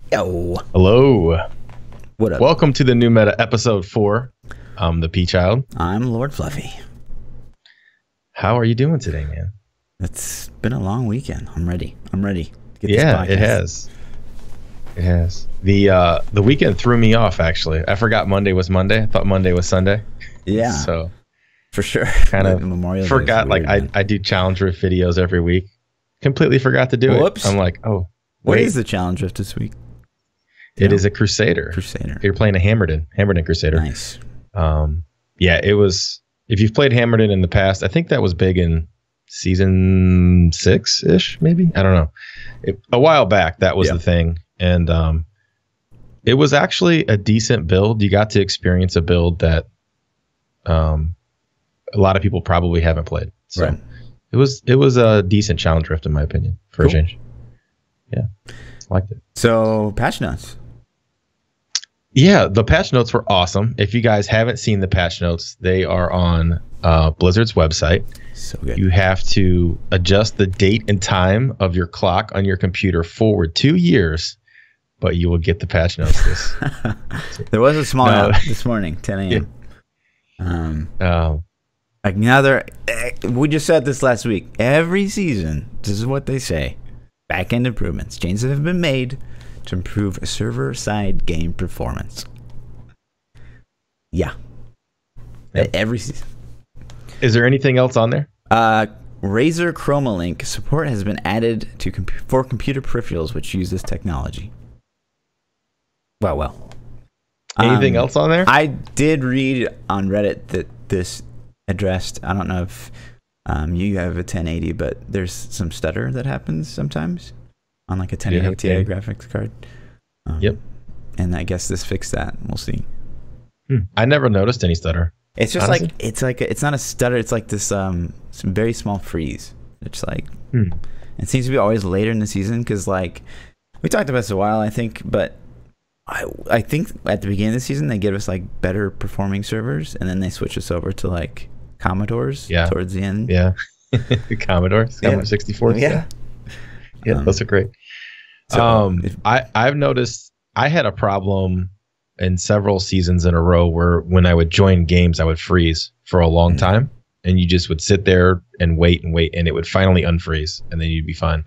Yo. Hello. What up? Welcome to the New Meta episode 4. I'm ThaPChild. I'm Lord Fluffy. How are you doing today, man? It's been a long weekend. I'm ready. To get this Yeah, podcast. it has. It has. The weekend threw me off, actually. I forgot Monday was Monday. I thought Monday was Sunday. Yeah. So for sure. kind of Memorial Day forgot, weird, like I do challenge rift videos every week. Completely forgot to do Whoops. it. I'm like, oh, What wait. is the challenge rift this week? It is a Crusader. You're playing a Hammerden Crusader. Nice. Yeah, it was. If you've played Hammerden in the past, I think that was big in season 6-ish, maybe. I don't know. A while back, that was the thing, and it was actually a decent build. You got to experience a build that a lot of people probably haven't played. So it was a decent challenge rift in my opinion for a change. Yeah, liked it. So patch notes. Yeah, the patch notes were awesome. If you guys haven't seen the patch notes, they are on Blizzard's website. So good. You have to adjust the date and time of your clock on your computer forward 2 years, but you will get the patch notes. There was a small note this morning, 10 a.m. We just said this last week. Every season, this is what they say. Back-end improvements. Changes have been made to improve server-side game performance. Yeah. Yep. Every season. Is there anything else on there? Razer Chroma Link support has been added to for computer peripherals which use this technology. Well. Anything else on there? I did read on Reddit that this addressed, I don't know if you have a 1080, but there's some stutter that happens sometimes on like a 1080 Ti graphics card. Yep. And I guess this fixed that. We'll see. I never noticed any stutter. It's just honestly. It's not a stutter. It's like this some very small freeze. It's like it seems to be always later in the season because like we talked about this a while I think, but I think at the beginning of the season they give us like better performing servers and then they switch us over to like Commodores towards the end. Yeah. Commodore 64. Yeah, those are great. So I've noticed I had a problem in several seasons in a row where when I would join games I would freeze for a long time and you just would sit there and wait and it would finally unfreeze and then you'd be fine.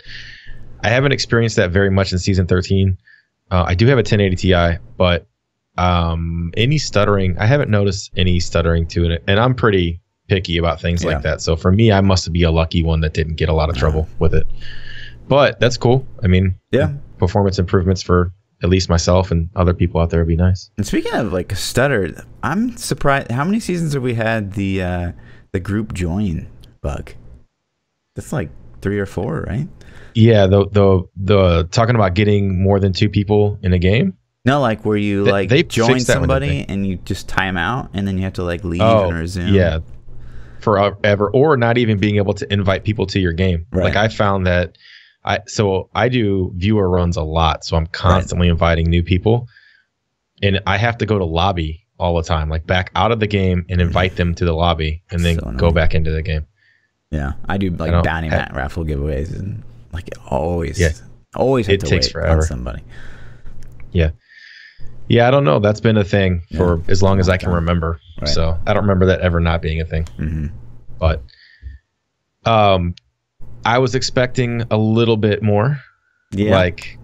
I haven't experienced that very much in season 13. I do have a 1080 Ti, but any stuttering, I haven't noticed any stuttering to it, and I'm pretty picky about things like that. So for me, I must be a lucky one that didn't get a lot of trouble with it. But that's cool. I mean, performance improvements for at least myself and other people out there would be nice. And speaking of like stutter, I'm surprised how many seasons have we had the group join bug? That's like 3 or 4, right? Yeah, the talking about getting more than 2 people in a game. No, like where you they join somebody and you just time out and then you have to like leave and resume. Yeah, forever, or not even being able to invite people to your game. Like I found that I do viewer runs a lot, so I'm constantly inviting new people, and I have to go to lobby all the time, like back out of the game and invite them to the lobby and then go back into the game. Yeah, I do like bounty mat raffle giveaways and like always have to wait on somebody. Yeah, I don't know. That's been a thing for as long as I can remember. So I don't remember that ever not being a thing. But I was expecting a little bit more, like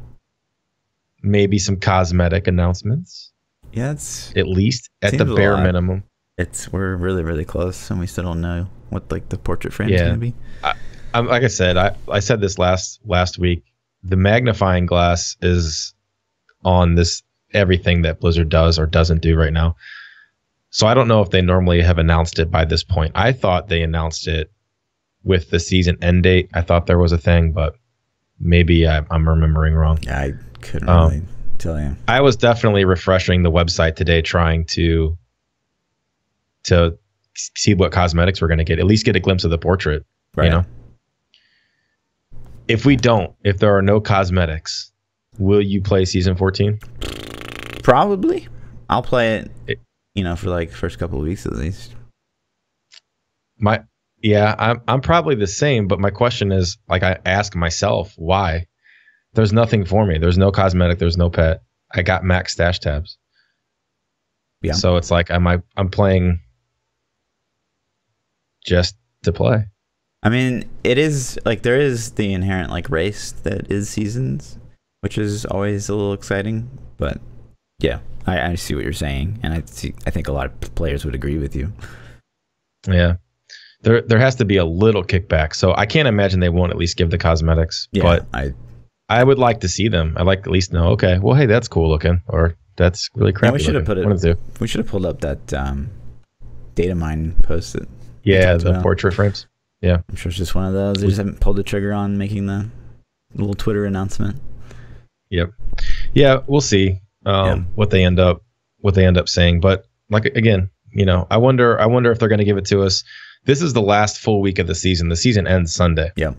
maybe some cosmetic announcements. Yeah, it's at least at the bare minimum. We're really, really close, and we still don't know what like the portrait frame is going to be. Like I said, I said this last week. The magnifying glass is on this everything that Blizzard does or doesn't do right now. So I don't know if they normally have announced it by this point. I thought they announced it with the season end date. I thought there was a thing, but maybe I'm remembering wrong. Yeah, I couldn't really tell you. I was definitely refreshing the website today, trying to see what cosmetics we're going to get. At least get a glimpse of the portrait. You know, if there are no cosmetics, will you play season 14? Probably. I'll play it. For like first couple of weeks at least. I'm probably the same, but my question is, like, I ask myself why. there's nothing for me. There's no cosmetic. There's no pet. I got max stash tabs. Yeah. So it's like I'm playing just to play. I mean, it is like there is the inherent like race that is seasons, which is always a little exciting. But yeah, I see what you're saying, and I think a lot of players would agree with you. Yeah, there has to be a little kickback. So I can't imagine they won't at least give the cosmetics. Yeah, but I would like to see them. I'd like to at least know. Okay, well, hey, that's cool looking, or that's really crappy. Yeah, we should have put it. We should have pulled up that data mine post. That the portrait frames. Yeah, I'm sure it's just one of those. They just haven't pulled the trigger on making the little Twitter announcement. Yep. Yeah, we'll see what they end up saying. But like again, I wonder if they're going to give it to us. This is the last full week of the season. The season ends Sunday. Yeah.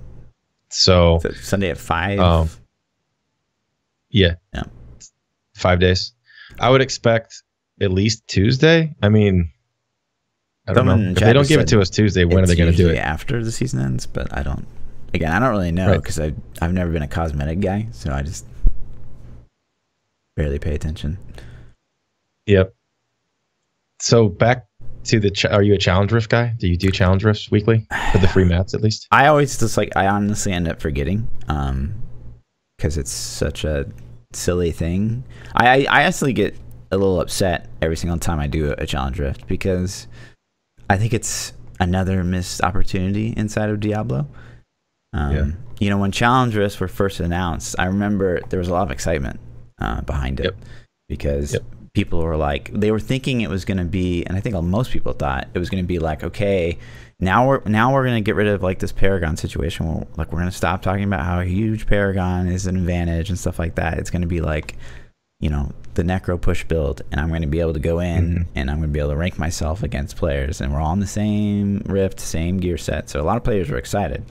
So Sunday at 5. Yeah. 5 days. I would expect at least Tuesday. I mean, I don't know. If they don't give it to us Tuesday, when are they going to do it? After the season ends, but I don't really know because I've never been a cosmetic guy, so I just barely pay attention. Yep. So back to are you a challenge rift guy? Do you do challenge rifts weekly for the free mats at least? I always just I honestly end up forgetting because it's such a silly thing. I actually get a little upset every single time I do a challenge rift because I think it's another missed opportunity inside of Diablo. When challenge rifts were first announced, I remember there was a lot of excitement behind it because people were like, they were thinking it was going to be, and I think most people thought it was going to be like, okay, now we're going to get rid of like this Paragon situation. We're going to stop talking about how a huge Paragon is an advantage and stuff like that. It's going to be like, the necro push build, and I'm going to be able to go in and I'm going to be able to rank myself against players, and we're all in the same rift, same gear set. So a lot of players were excited.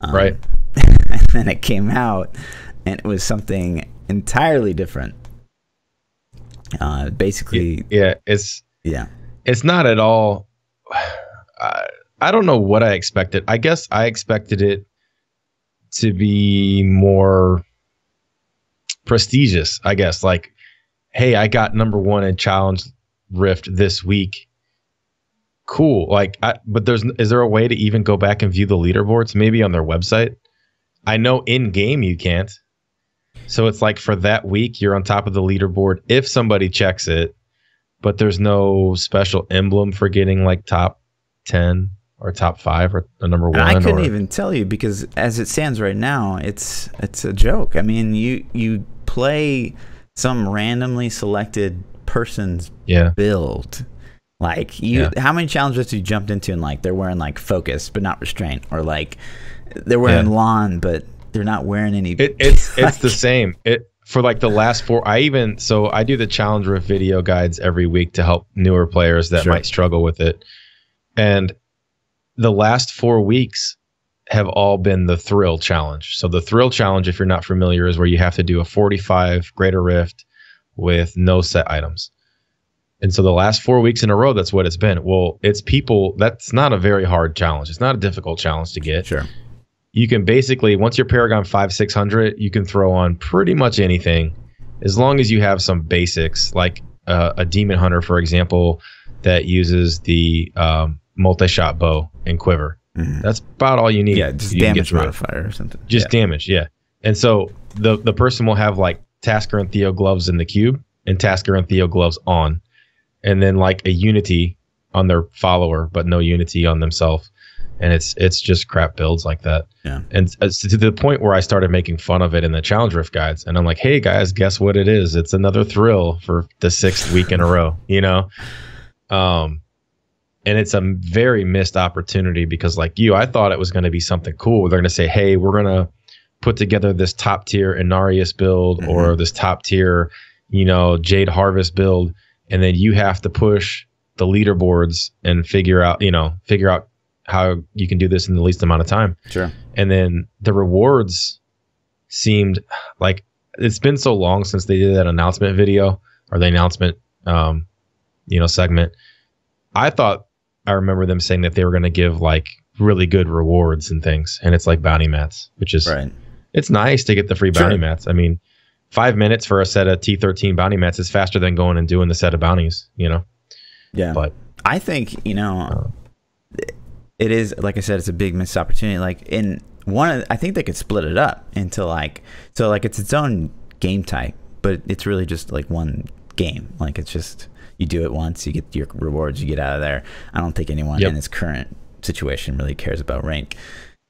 Right. And then it came out and it was something entirely different. Basically. Yeah. It's not at all. I don't know what I expected. I guess I expected it to be more prestigious, I guess. Like, hey, I got #1 in challenge rift this week. Cool. Like, but is there a way to even go back and view the leaderboards? Maybe on their website. I know in game you can't. So it's like for that week you're on top of the leaderboard if somebody checks it, but there's no special emblem for getting like top 10 or top 5 or the #1. And I couldn't even tell you because as it stands right now, it's a joke. I mean, you play some randomly selected person's build. Like how many challenges you jumped into and like they're wearing like focus but not restraint, or like they're wearing lawn but they're not wearing any. It's the same. For like the last 4, I do the challenge rift video guides every week to help newer players that might struggle with it, and the last 4 weeks have all been the thrill challenge. So the thrill challenge, if you're not familiar, is where you have to do a 45 greater rift with no set items. And so the last 4 weeks in a row, that's what it's been. Well, that's not a very hard challenge. It's not a difficult challenge to get. Sure. You can basically, once you're Paragon 500-600, you can throw on pretty much anything as long as you have some basics, like a Demon Hunter, for example, that uses the multi-shot bow and quiver. That's about all you need. Yeah, just damage modifier or something. Just damage, And so the person will have like Tasker and Theo gloves in the cube and Tasker and Theo gloves on, and then like a Unity on their follower, but no Unity on themselves. And it's just crap builds like that. Yeah. And to the point where I started making fun of it in the challenge rift guides, and I'm like, hey guys, guess what it is? It's another thrill for the 6th week in a row. And it's a very missed opportunity because like I thought it was going to be something cool. They're going to say, hey, we're going to put together this top tier Inarius build or this top tier, Jade Harvest build. And then you have to push the leaderboards and figure out how you can do this in the least amount of time. Sure. And then the rewards seemed like it's been so long since they did that announcement video or the announcement, segment. I remember them saying that they were going to give like really good rewards and things, and it's like bounty mats, which is it's nice to get the free bounty mats. I mean, 5 minutes for a set of T13 bounty mats is faster than going and doing the set of bounties, you know? Yeah. But I think, you know, it is, like I said, it's a big missed opportunity. Like I think they could split it up into it's its own game type, but it's really just like one game. Like it's just, you do it once, you get your rewards, you get out of there. I don't think anyone in its current situation really cares about rank,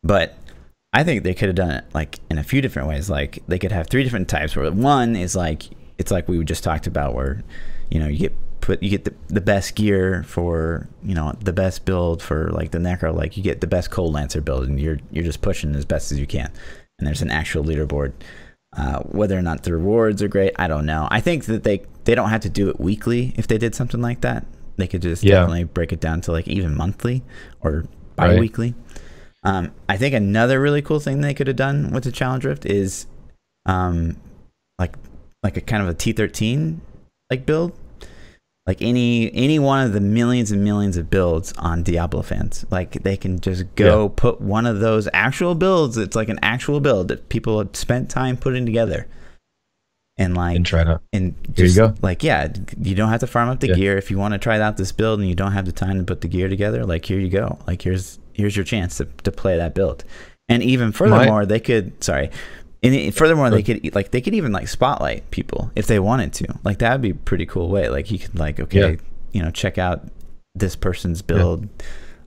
but I think they could have done it like in a few different ways. Like they could have 3 different types, where one is like, it's like we just talked about, where, you know, you get the best gear for, you know, the best build for like the Necro. Like you get the best Cold Lancer build, and you're just pushing as best as you can. And there's an actual leaderboard. Whether or not the rewards are great, I don't know. I think that they don't have to do it weekly. If they did something like that, they could just definitely break it down to like even monthly or bi-weekly. I think another really cool thing they could have done with the Challenge Rift is like a kind of a T13 like build. Like any one of the millions and millions of builds on Diablo fans, like they can just go put one of those actual builds. It's like an actual build that people have spent time putting together, and try it. And just, here you go. Like, yeah, you don't have to farm up the gear if you want to try out this build, and you don't have the time to put the gear together. Like, here you go. Like, here's your chance to play that build. And even furthermore, they could. Furthermore, they could even like spotlight people if they wanted to. Like that would be a pretty cool way. Like you could like, okay, you know, check out this person's build.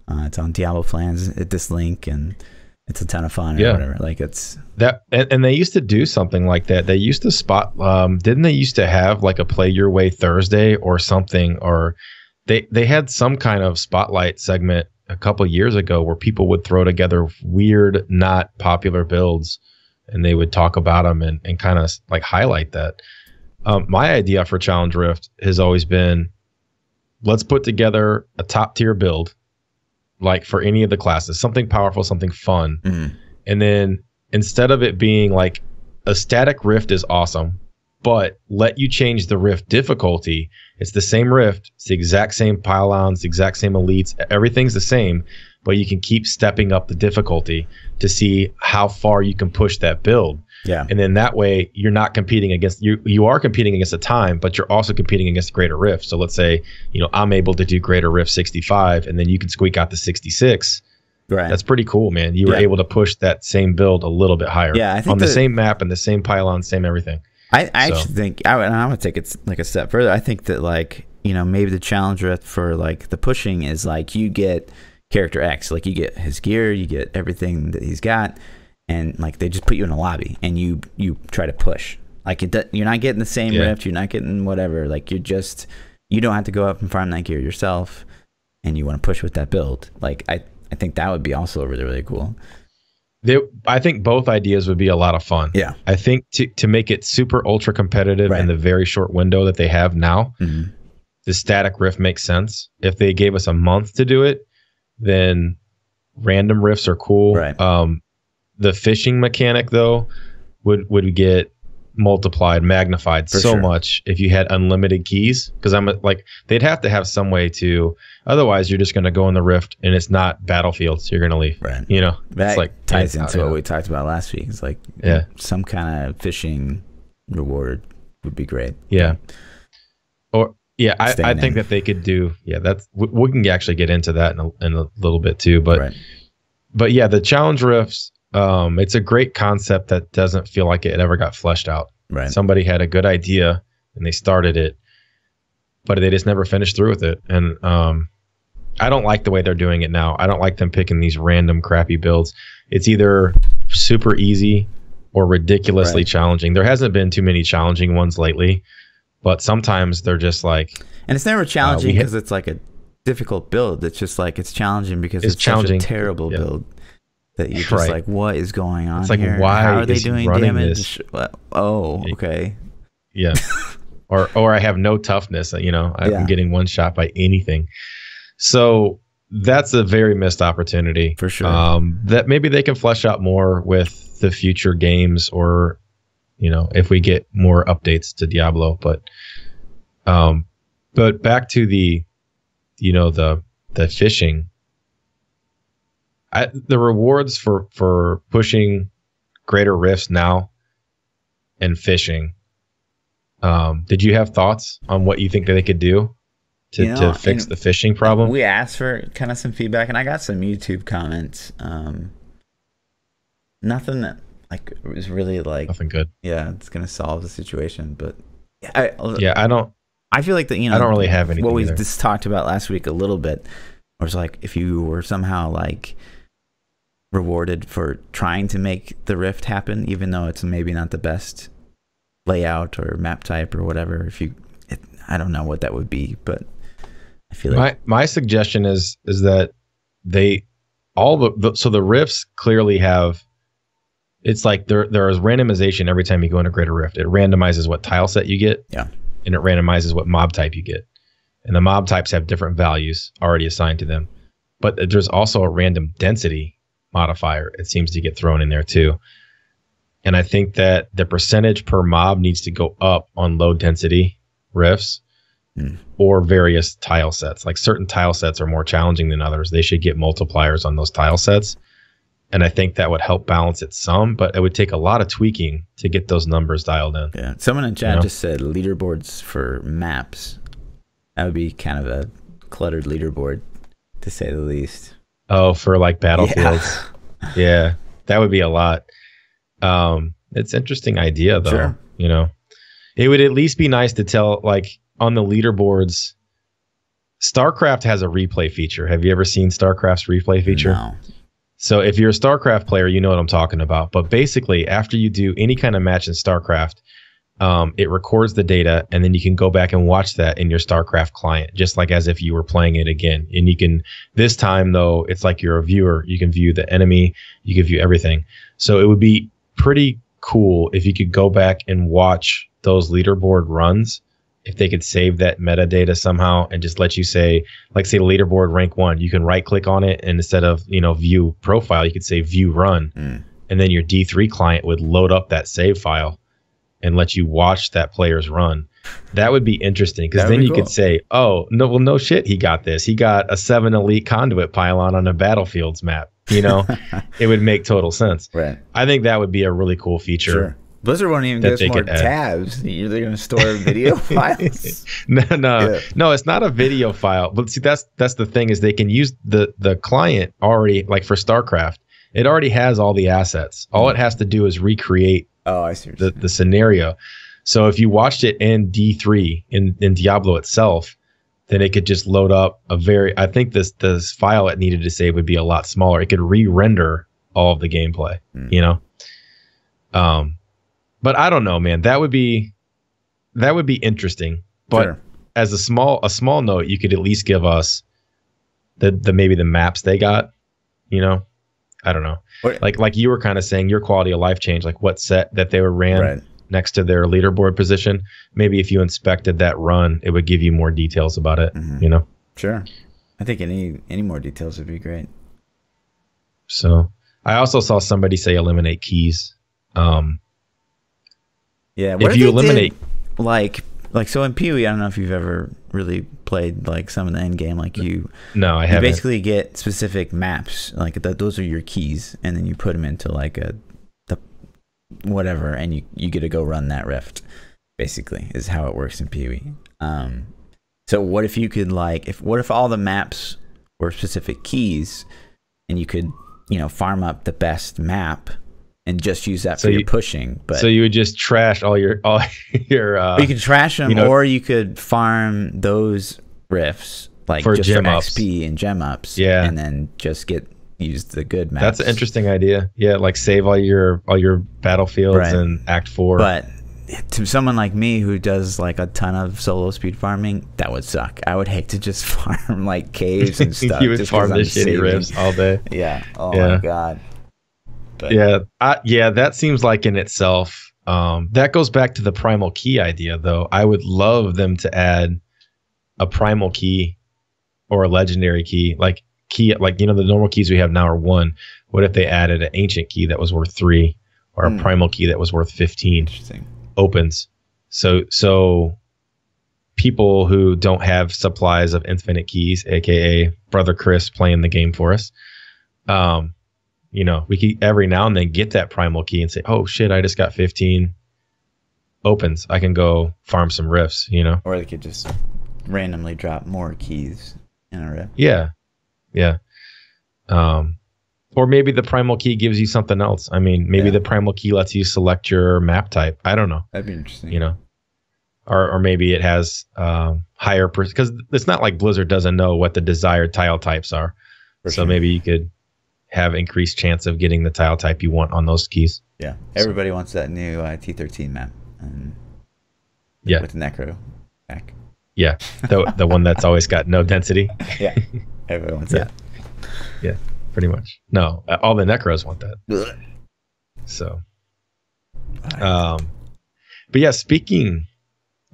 It's on Diablo plans at this link, and it's a ton of fun or whatever. Like it's that, and they used to do something like that. They used to spot. Didn't they used to have like a Play Your Way Thursday or something? Or they had some kind of spotlight segment a couple years ago where people would throw together weird, not popular builds, and they would talk about them and kind of like highlight that. My idea for Challenge Rift has always been, let's put together a top tier build, like for any of the classes, something powerful, something fun. And then instead of it being like a static rift is awesome, but let you change the rift difficulty. It's the same rift, it's the exact same pylons, the exact same elites, everything's the same, but you can keep stepping up the difficulty to see how far you can push that build. Yeah. And then that way you're not competing against, you are competing against a time, but you're also competing against greater rift. So let's say, you know, I'm able to do greater rift 65, and then you can squeak out the 66. Right. That's pretty cool, man. You were able to push that same build a little bit higher. Yeah, I think on the same map and the same pylon, same everything. I actually think, I'm going to take it like a step further. I think that, like, you know, maybe the challenge rift for like the pushing is like you get character X, like you get his gear, you get everything that he's got, and like they just put you in a lobby and you try to push. Like you're not getting the same rift, you're not getting whatever. Like you don't have to go up and farm that gear yourself, and you want to push with that build. Like I think that would be also really, really cool. I think both ideas would be a lot of fun. Yeah. I think to make it super ultra competitive in the very short window that they have now, the static rift makes sense. If they gave us a month to do it, then random rifts are cool. Right. The fishing mechanic though would get multiplied, magnified so much if you had unlimited keys, because they'd have to have some way to, otherwise you're just going to go in the rift and it's not battlefields, you're going to leave. Right. You know, that it's like ties into what we talked about last week. It's like some kind of fishing reward would be great. Yeah. Or I think that they could do that's we can actually get into that in a little bit too, but yeah, the challenge rifts, it's a great concept that doesn't feel like it ever got fleshed out. Right. Somebody had a good idea and they started it, but they just never finished through with it. And I don't like the way they're doing it now. I don't like them picking these random crappy builds. It's either super easy or ridiculously challenging. There hasn't been too many challenging ones lately, but sometimes they're just like, and it's never challenging because it's like a difficult build. It's just like it's challenging because it's challenging, such a terrible build. That you're just like, what is going on? It's like, here? Why How are they is doing damage? Oh, okay. Yeah. or I have no toughness. You know, I'm getting one shot by anything. So that's a very missed opportunity for sure. That maybe they can flesh out more with the future games, or you know, if we get more updates to Diablo. But back to the fishing. The rewards for pushing greater rifts now and fishing. Did you have thoughts on what you think that they could do to fix the fishing problem? We asked for kind of some feedback, and I got some YouTube comments. Nothing that like was really like nothing good. Yeah, it's gonna solve the situation, but I don't. I feel like that, you know, I don't really have anything. What we either. just talked about last week a little bit was like if you were somehow like rewarded for trying to make the rift happen, even though it's maybe not the best layout or map type or whatever. I don't know what that would be, but I feel like my suggestion is that the rifts clearly have. It's like there is randomization every time you go into Greater Rift. It randomizes what tile set you get. Yeah. And it randomizes what mob type you get. And the mob types have different values already assigned to them. But there's also a random density modifier. It seems to get thrown in there too. And I think that the percentage per mob needs to go up on low density rifts or various tile sets. Like certain tile sets are more challenging than others. They should get multipliers on those tile sets. And I think that would help balance it some, but it would take a lot of tweaking to get those numbers dialed in. Yeah. Someone in chat just said leaderboards for maps. That would be kind of a cluttered leaderboard, to say the least. Oh, for like battlefields. Yeah, that would be a lot. It's an interesting idea, though. Sure. You know, it would at least be nice to tell, like, on the leaderboards, StarCraft has a replay feature. Have you ever seen StarCraft's replay feature? No. So if you're a StarCraft player, you know what I'm talking about. But basically, after you do any kind of match in StarCraft, it records the data, and then you can go back and watch that in your StarCraft client, just like as if you were playing it again. And you can, this time though, it's like you're a viewer. You can view the enemy, you can view everything. So it would be pretty cool if you could go back and watch those leaderboard runs, if they could save that metadata somehow and just let you say, like say leaderboard rank 1, you can right click on it, and instead of, you know, view profile, you could say view run. And then your D3 client would load up that save file and let you watch that player's run. That would be interesting, because then you could say, oh, no, well, no shit, he got this. He got a 7 elite conduit pylon on a battlefields map. You know, it would make total sense. Right. I think that would be a really cool feature. Sure. Blizzard won't even give us more tabs. They're going to store video files. No, it's not a video file. But see, that's the thing, is they can use the client already, like for StarCraft. It already has all the assets. All it has to do is recreate I see the scenario. So if you watched it in D3 in Diablo itself, then it could just load up I think this file it needed to save would be a lot smaller. It could re-render all of the gameplay, you know? But I don't know, man. That would be interesting. But as a small note, you could at least give us the maybe the maps they got, you know? I don't know. Like you were kind of saying, your quality of life changed, like what set that they were ran next to their leaderboard position. Maybe if you inspected that run, it would give you more details about it, you know? Sure. I think any more details would be great. So I also saw somebody say eliminate keys. Yeah, if you eliminate, like so in PoE, I don't know if you've ever really played like some of the end game. Like no, I haven't. You basically get specific maps, like those are your keys, and then you put them into like the whatever, and you get to go run that rift. Basically, is how it works in PoE. So what if you could what if all the maps were specific keys, and you could farm up the best map and just use that for your pushing. But so you would just trash all your you could trash them, or you could farm those rifts like for just gem for ups. XP and gem ups, and then just use the good maps. That's an interesting idea. Yeah, like save all your battlefields in Act 4. But to someone like me who does like a ton of solo speed farming, that would suck. I would hate to just farm like caves and stuff. You would farm the shitty rifts all day. Yeah. Oh my god. But yeah, that seems like in itself. That goes back to the primal key idea, though. I would love them to add a primal key or a legendary key, like the normal keys we have now are 1. What if they added an ancient key that was worth 3, or a primal key that was worth 15? Interesting. Opens. So people who don't have supplies of infinite keys, aka Brother Chris playing the game for us, you know, we could every now and then get that primal key and say, oh shit, I just got 15 opens. I can go farm some rifts, you know? Or they could just randomly drop more keys in a rift. Yeah. Yeah. Or maybe the primal key gives you something else. I mean, maybe the primal key lets you select your map type. I don't know. That'd be interesting. You know? Or maybe it has higher, because it's not like Blizzard doesn't know what the desired tile types are. So maybe you could have increased chance of getting the tile type you want on those keys. Yeah, everybody wants that new T13 map. Yeah, with the Necro back. Yeah, the one that's always got no density. Yeah, everyone wants that. Yeah, pretty much. No, all the Necros want that. So, but yeah, speaking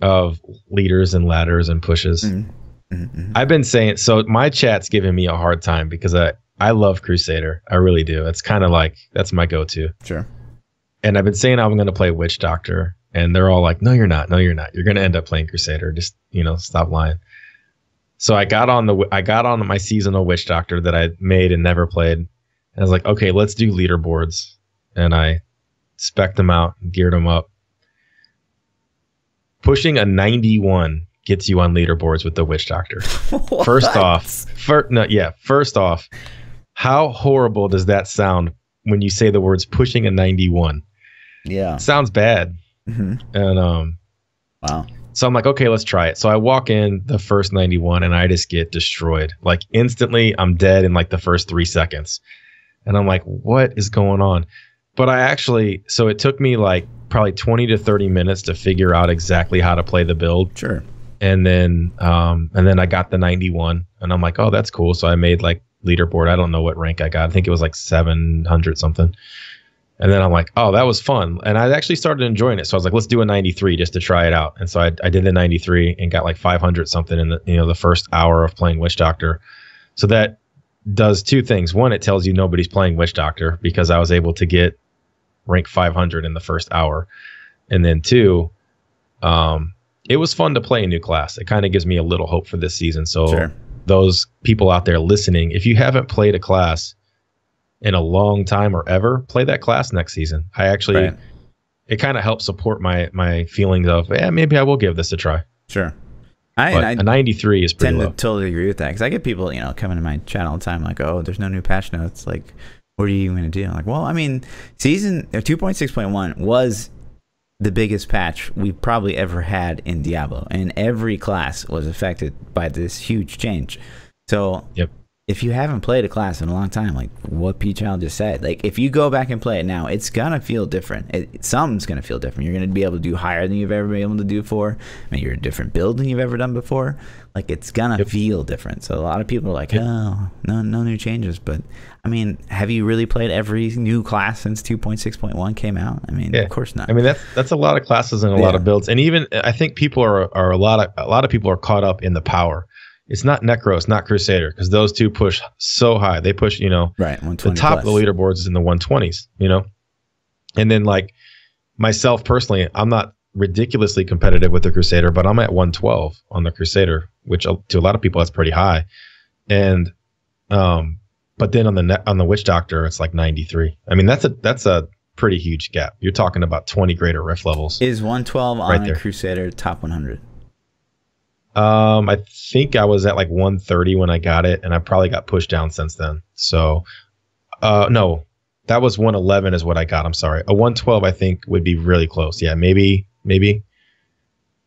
of leaders and ladders and pushes, I've been saying, so my chat's giving me a hard time because I love Crusader. I really do. It's kind of like, that's my go-to. Sure. And I've been saying I'm going to play Witch Doctor, and they're all like, no, you're not. No, you're not. You're going to end up playing Crusader. Just, you know, stop lying. So I got on my seasonal Witch Doctor that I made and never played. And I was like, okay, let's do leaderboards. And I spec'd them out, geared them up. Pushing a 91 gets you on leaderboards with the Witch Doctor. First off, how horrible does that sound when you say the words pushing a 91? Yeah. Sounds bad. And wow. So I'm like, okay, let's try it. So I walk in the first 91 and I just get destroyed. Like instantly I'm dead in like the first 3 seconds. And I'm like, what is going on? But so it took me like probably 20 to 30 minutes to figure out exactly how to play the build. Sure. And then I got the 91 and I'm like, oh, that's cool. So I made like leaderboard. I don't know what rank I got. I think it was like 700 something. And then I'm like, oh, that was fun. And I actually started enjoying it. So I was like, let's do a 93 just to try it out. And so I did the 93 and got like 500 something in the first hour of playing Witch Doctor. So that does two things. One, it tells you nobody's playing Witch Doctor because I was able to get rank 500 in the first hour. And then two, it was fun to play a new class. It kind of gives me a little hope for this season. So those people out there listening, if you haven't played a class in a long time or ever, play that class next season. I actually, it kind of helps support my feelings of, maybe I will give this a try. Sure. A 93 is pretty low. To totally agree with that because I get people, coming to my chat all the time like, oh, there's no new patch notes. Like, what are you going to do? I'm like, well, I mean, season 2.6.1 was the biggest patch we've probably ever had in Diablo, and every class was affected by this huge change. So if you haven't played a class in a long time, like what ThaPChild just said, like if you go back and play it now, it's gonna feel different. Something's gonna feel different. You're gonna be able to do higher than you've ever been able to do before. Maybe you're a different build than you've ever done before. Like it's gonna feel different. So a lot of people are like, oh, no new changes. But I mean, have you really played every new class since 2.6.1 came out? I mean, of course not. I mean, that's a lot of classes and a lot of builds, and even I think people are a lot of people are caught up in the power. It's not Necro, it's not Crusader, because those two push so high. They push, the top of the leaderboards is in the 120s, And then like myself personally, I'm not ridiculously competitive with the Crusader, but I'm at 112 on the Crusader, which to a lot of people that's pretty high. And but then on the Witch Doctor, it's like 93. I mean, that's a pretty huge gap. You're talking about 20 greater rift levels. Is 112 on a Crusader top 100? I think I was at like 130 when I got it, and I probably got pushed down since then. So, no, that was 111 is what I got. I'm sorry. A 112 I think would be really close. Yeah, maybe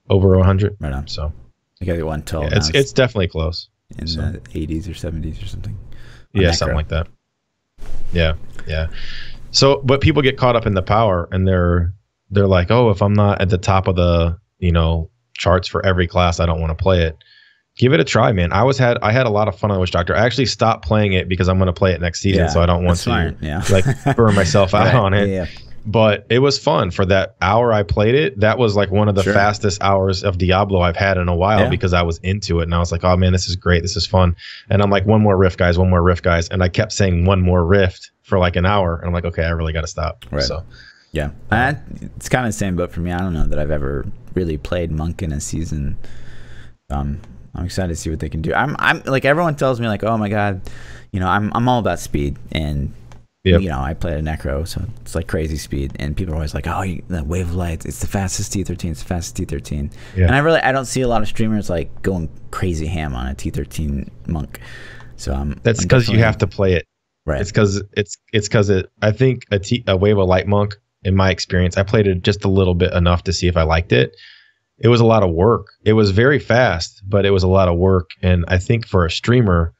over 100. Right on. So I got 112. Yeah, it's definitely close. In the 80s or 70s or something. Yeah, something like that. Yeah. So, but people get caught up in the power, and they're like, oh, if I'm not at the top of the charts for every class, I don't want to play it. Give it a try, man. I had a lot of fun on Witch Doctor. I actually stopped playing it because I'm going to play it next season, so I don't want to like burn myself out on it. Yeah. But it was fun for that hour I played it. That was like one of the fastest hours of Diablo I've had in a while because I was into it, and I was like, oh man, this is great, this is fun. And I'm like, one more rift, guys, and I kept saying one more rift for like an hour, and I'm like, okay, I really got to stop. Right. So yeah, it's kind of the same boat for me. I don't know that I've ever really played Monk in a season. I'm excited to see what they can do. I'm like, everyone tells me like, oh my god, I'm all about speed, and Yep. you know, I play a Necro, so it's like crazy speed, and people are always like, oh, that Wave of Light, it's the fastest T13, it's the fastest T13. Yeah. And I don't see a lot of streamers like going crazy ham on a T13 monk. So that's because you have to play it. Right. It's because I think a Wave of Light monk, in my experience, I played it just a little bit enough to see if I liked it. It was a lot of work. It was very fast, but it was a lot of work. And I think for a streamer,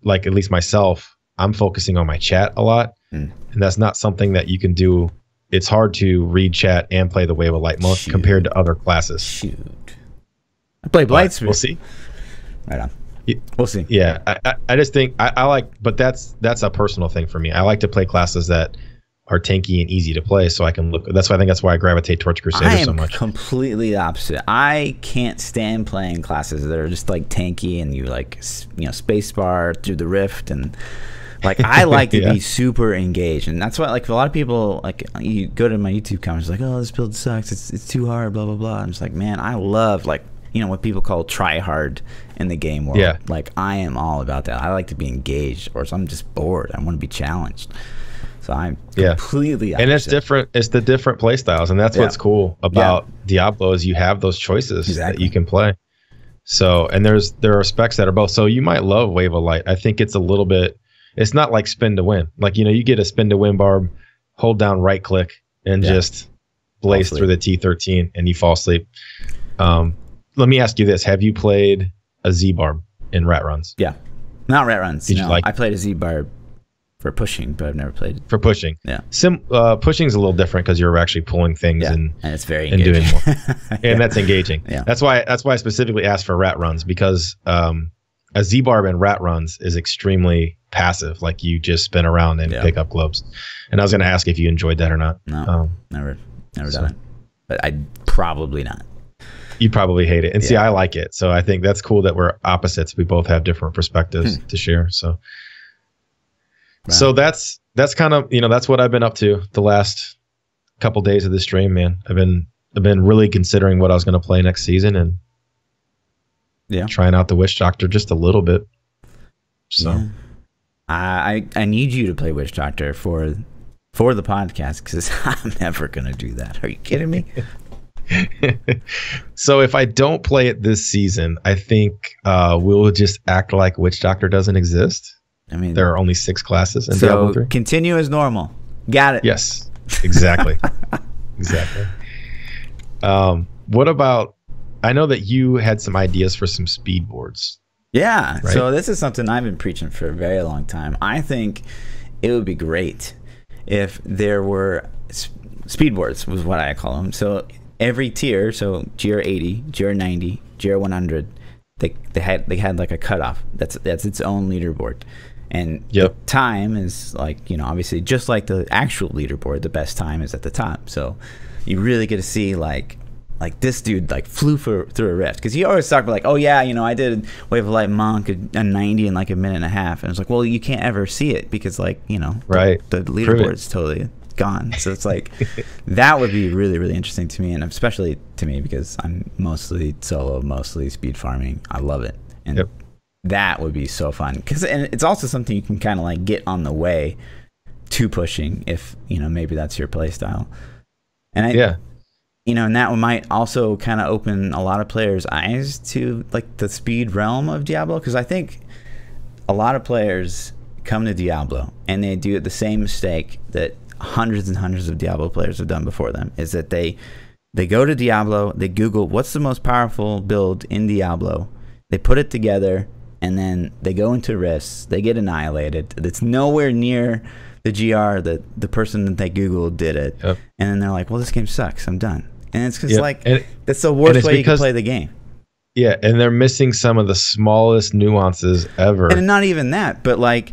like at least myself, I'm focusing on my chat a lot, and that's not something that you can do. It's hard to read chat and play the Wave of Light monk compared to other classes. Shoot, I play Blight Spear. We'll see. Right on. We'll see. Yeah, I just think I like, but that's a personal thing for me. I like to play classes that are tanky and easy to play, so I can look. That's why I gravitate towards Crusader so much. I am completely opposite. I can't stand playing classes that are just like tanky and you like, you know, spacebar through the rift, and like I like to be super engaged, and that's why like a lot of people, like you go to my YouTube comments like, oh, this build sucks, it's too hard, blah blah blah. I'm just like, man, I love, like, you know, what people call try hard in the game world. Yeah. Like I am all about that. I like to be engaged, or so I'm just bored. I want to be challenged. So I'm completely opposite. And it's different. It's the different play styles, and that's what's cool about Diablo is you have those choices that you can play. So, and there are specs that are both. So you might love Wave of Light. I think it's a little bit. It's not like spin to win. Like, you know, you get a spin to win barb, hold down right click, and just blaze through the T13, and you fall asleep. Let me ask you this: have you played a Z barb in rat runs? Yeah, not rat runs. Did you like? I played a Z barb for pushing, but I've never played it. For pushing. Yeah. Pushing is a little different because you're actually pulling things and it's very engaging. And doing more. And that's engaging. Yeah. That's why I specifically asked for rat runs, because a Z barb in rat runs is extremely passive. Like you just spin around and pick up globes. And I was going to ask if you enjoyed that or not. No, never done it. But I'd probably not. You probably hate it. And see, I like it. So I think that's cool that we're opposites. We both have different perspectives to share. So So that's kind of, you know, that's what I've been up to the last couple days of the stream, man. I've been really considering what I was going to play next season, and trying out the Witch Doctor just a little bit. So I need you to play Witch Doctor for the podcast, because I'm never going to do that. Are you kidding me? So if I don't play it this season, I think we'll just act like Witch Doctor doesn't exist. I mean, there are only 6 classes in Diablo 3. Continue as normal. Got it. Yes, exactly. Exactly. What about, I know that you had some ideas for some speed boards. Yeah. Right? So this is something I've been preaching for a very long time. I think it would be great if there were speed boards, was what I call them. So every tier, so GR 80, GR 90, GR 100, they had like a cutoff. That's its own leaderboard. And the time is like, you know, obviously just like the actual leaderboard, the best time is at the top. So you really get to see like this dude like flew through a rift, because he always talk about like, oh yeah, you know, I did Wave of Light Monk a 90 in like a minute and a half, and it's like, well, you can't ever see it because, like, you know, the leaderboard's totally gone. So it's like that would be really, really interesting to me, and especially to me because I'm mostly solo, mostly speed farming. I love it, and that would be so fun, and it's also something you can kind of like get on the way to pushing, if, you know, maybe that's your play style. And you know, and that might also kind of open a lot of players' eyes to like the speed realm of Diablo, because I think a lot of players come to Diablo and they do the same mistake that hundreds and hundreds of Diablo players have done before them, is that they go to Diablo, they Google what's the most powerful build in Diablo, they put it together, and then they go into risks, they get annihilated. It's nowhere near the GR that the person that they Googled did it, and then they're like, well, this game sucks, I'm done. And it's because that's the worst way you can play the game. Yeah, and they're missing some of the smallest nuances ever. And not even that, but like,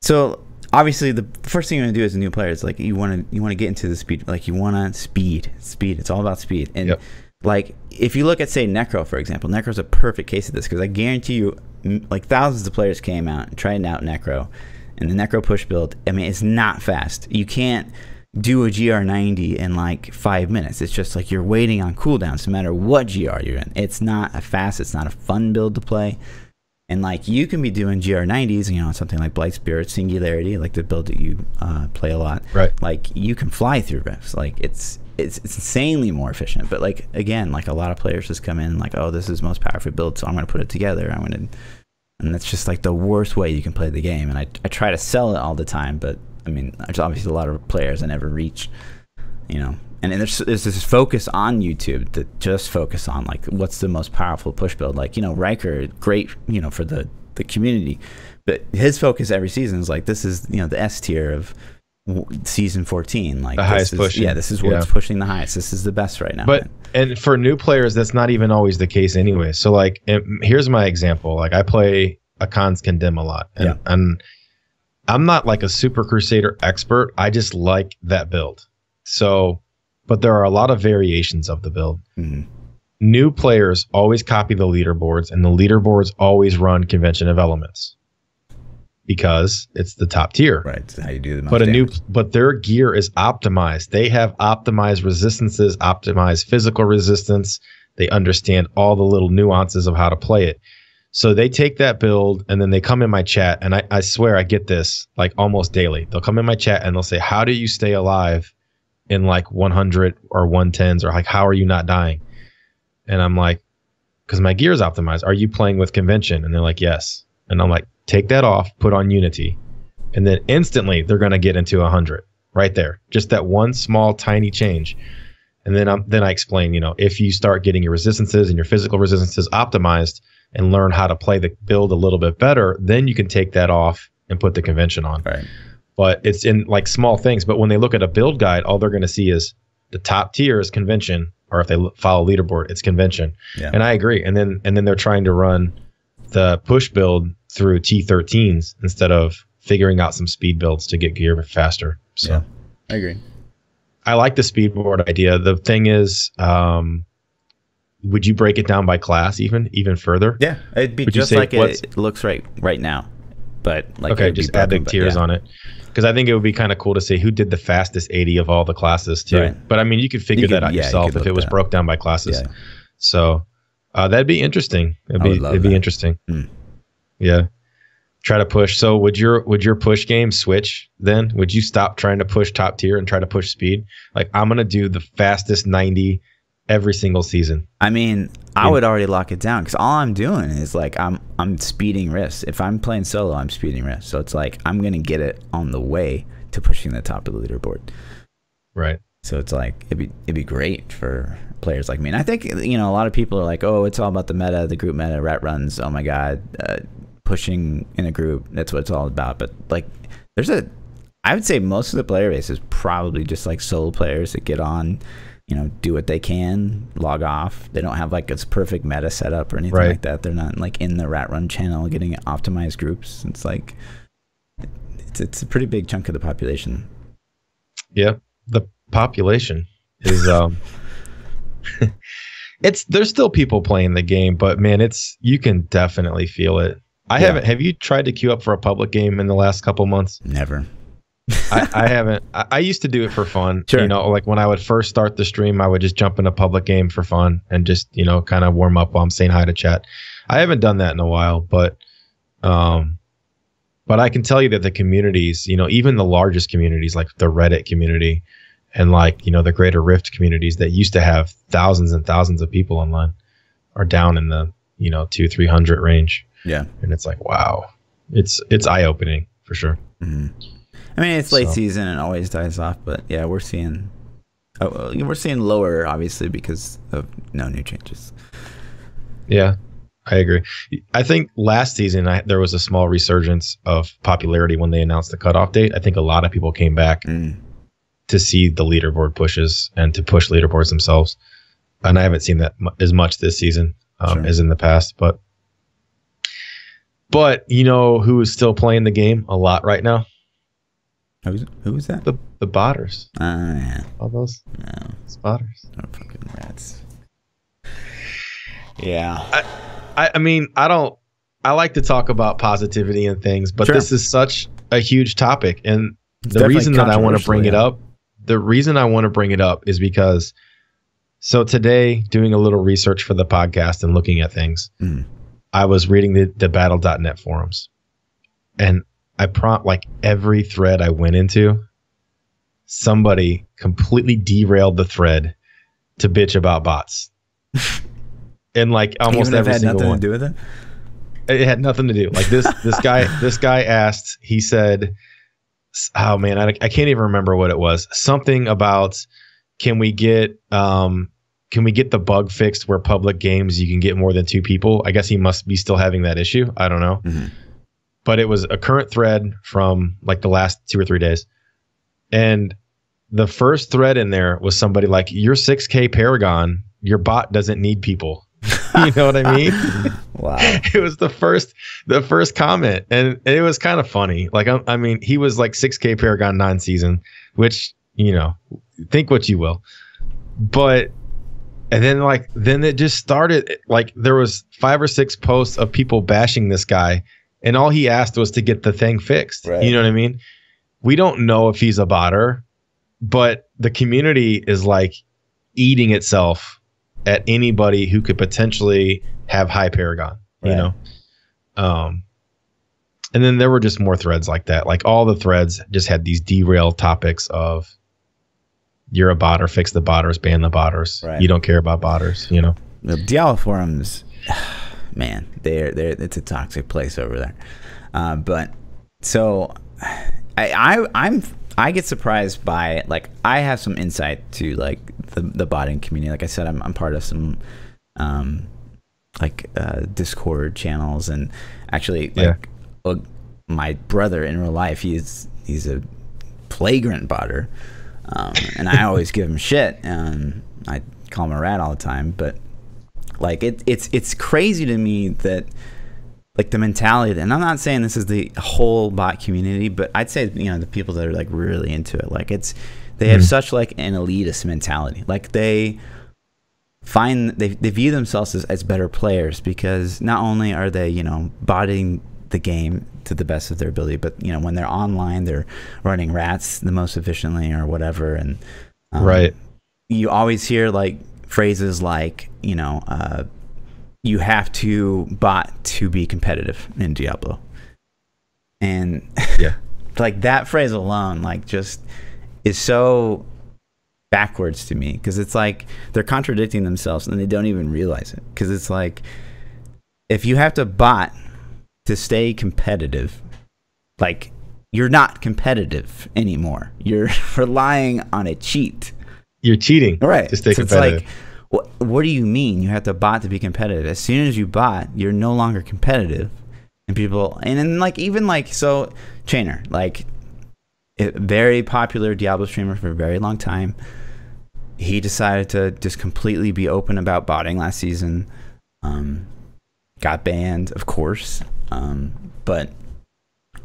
so obviously the first thing you want to do as a new player is like you want to get into the speed, like you want to speed. It's all about speed. And like if you look at, say, Necro, for example, Necro's a perfect case of this, because I guarantee you, like, thousands of players came out and tried out Necro, and the Necro push build, I mean, it's not fast. You can't do a GR90 in like 5 minutes. It's just like you're waiting on cooldowns no matter what GR you're in. It's not a fast, it's not a fun build to play. And like you can be doing GR90s, you know, something like Blight Spirit, Singularity, like the build that you play a lot. Right. Like you can fly through rifts. Like it's insanely more efficient. But like again, like a lot of players just come in like, oh, this is the most powerful build, so I'm going to put it together. And that's just like the worst way you can play the game. And I try to sell it all the time, but I mean, there's obviously a lot of players I never reach, you know. And there's this focus on YouTube that just focus on like what's the most powerful push build. Like, you know, Riker, great, you know, for the community, but his focus every season is like, this is, you know, the S tier of season 14. Like the highest pushing. Yeah, this is what's pushing the highest. This is the best right now. But and for new players, that's not even always the case anyway. So like, here's my example. Like I play Akan's Condemn a lot, and I'm not like a Super Crusader expert. I just like that build. So. But there are a lot of variations of the build. Mm-hmm. New players always copy the leaderboards, and the leaderboards always run Convention of Elements because it's the top tier. Right, that's how you do the most damage. But their gear is optimized. They have optimized resistances, optimized physical resistance. They understand all the little nuances of how to play it. So they take that build, and then they come in my chat, and I swear I get this like almost daily. They'll come in my chat, and they'll say, how do you stay alive in like 100 or 110s, or like how are you not dying? And I'm like, because my gear is optimized. Are you playing with convention? And they're like, yes. And I'm like, take that off, put on Unity, and then instantly they're going to get into 100 right there. Just that one small tiny change. And then I explain, you know, if you start getting your resistances and your physical resistances optimized and learn how to play the build a little bit better, then you can take that off and put the convention on. Right. But it's in like small things. But when they look at a build guide, all they're going to see is the top tier is convention, or if they follow leaderboard, it's convention. Yeah. And I agree. And then they're trying to run the push build through T13s instead of figuring out some speed builds to get gear faster. So yeah, I agree. I like the speed board idea. The thing is, would you break it down by class even further? Yeah, it'd be just like it looks right now. But like, okay, just add the tiers on it. Because I think it would be kind of cool to say who did the fastest 80 of all the classes too. Right. But I mean, you could figure that out yourself if it was broke down by classes. Yeah. So that'd be interesting. It'd be interesting. Mm. Yeah. Try to push. So would your push game switch then? Would you stop trying to push top tier and try to push speed? Like, I'm gonna do the fastest 90 every single season. I mean, I would already lock it down because all I'm doing is like I'm speeding risks. If I'm playing solo, I'm speeding risks. So it's like I'm gonna get it on the way to pushing the top of the leaderboard. Right. So it's like it'd be great for players like me. And I think, you know, a lot of people are like, oh, it's all about the meta, the group meta, rat runs. Oh my god, pushing in a group. That's what it's all about. But like, I would say most of the player base is probably just like solo players that get on, you know, do what they can, log off. They don't have like this perfect meta setup or anything like that. They're not like in the rat run channel getting optimized groups. It's like it's a pretty big chunk of the population. Yeah, the population is there's still people playing the game, but man, you can definitely feel it. Have you tried to queue up for a public game in the last couple months? Never. I haven't. I used to do it for fun. Sure. You know, like when I would first start the stream, I would just jump in a public game for fun and just, you know, kind of warm up while I'm saying hi to chat. I haven't done that in a while, but I can tell you that the communities, you know, even the largest communities like the Reddit community and like, you know, the Greater Rift communities that used to have thousands and thousands of people online are down in the, you know, 200-300 range. Yeah. And it's like, wow, it's eye-opening for sure. Mm-hmm. I mean, it's late season and always dies off, but yeah, we're seeing lower, obviously, because of no new changes. Yeah, I agree. I think last season there was a small resurgence of popularity when they announced the cutoff date. I think a lot of people came back to see the leaderboard pushes and to push leaderboards themselves. And I haven't seen that as much this season as in the past. But you know who is still playing the game a lot right now? Who is that? The botters. Yeah. All those spotters. Oh, fucking rats. Yeah. I mean, I like to talk about positivity and things, but this is such a huge topic. And the reason that I want to bring it up, is because, so today, doing a little research for the podcast and looking at things, I was reading the battle.net forums, and like every thread I went into, somebody completely derailed the thread to bitch about bots. And like almost every single one. Even if it had nothing to do with it? It had nothing to do. Like this guy asked, he said, oh man, I can't even remember what it was. Something about, can we get the bug fixed where public games you can get more than 2 people? I guess he must be still having that issue. I don't know. Mm-hmm. But it was a current thread from like the last 2 or 3 days. And the first thread in there was somebody like, your 6K Paragon, your bot doesn't need people. You know what I mean? Wow. It was the first comment, and it was kind of funny. Like, I mean, he was like 6K Paragon non-season, which, you know, think what you will. But, and then it just started, like, there was 5 or 6 posts of people bashing this guy, and all he asked was to get the thing fixed. Right. You know what I mean? We don't know if he's a botter, but the community is like eating itself at anybody who could potentially have high Paragon, you know? And then there were just more threads like that. Like all the threads just had these derailed topics of, you're a botter, fix the botters, ban the botters. Right. You don't care about botters, you know? The Diablo forums, man, it's a toxic place over there. But so I get surprised by, like, I have some insight to like the botting community. Like I said, I'm part of some Discord channels, and actually like my brother in real life, he's a flagrant botter, and I always give him shit, and I call him a rat all the time. But like it's crazy to me that, like, the mentality, and I'm not saying this is the whole bot community, but I'd say, you know, the people that are like really into it, like they have such like an elitist mentality. Like they view themselves as better players, because not only are they, you know, botting the game to the best of their ability, but, you know, when they're online, they're running rats the most efficiently or whatever. And you always hear like phrases like, you know, you have to bot to be competitive in Diablo. And like that phrase alone, like, just is so backwards to me, because it's like they're contradicting themselves and they don't even realize it. Because it's like, if you have to bot to stay competitive, like, you're not competitive anymore. You're relying on a cheat. You're cheating, right? To stay competitive. It's like, what do you mean you have to bot to be competitive? As soon as you bot, you're no longer competitive. And people, and then like, even like, so Chainer, like a very popular Diablo streamer for a very long time, he decided to just completely be open about botting last season. Got banned, of course. But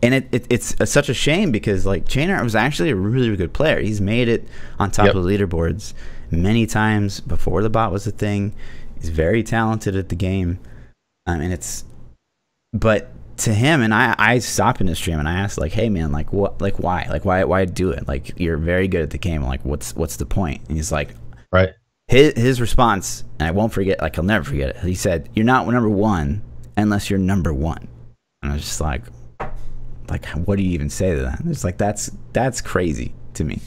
it's such a shame, because like Chainer was actually a really, really good player. He's made it on top of the leaderboards many times before the bot was a thing. He's very talented at the game. But to him, and I stopped in his stream and I asked, like, hey man, like, what, like, why do it? Like, you're very good at the game. Like, what's the point? And he's like, right. His response, and I won't forget, like, I'll never forget it. He said, "You're not number one unless you're number one." And I was just like, what do you even say to that? It's like, that's crazy to me.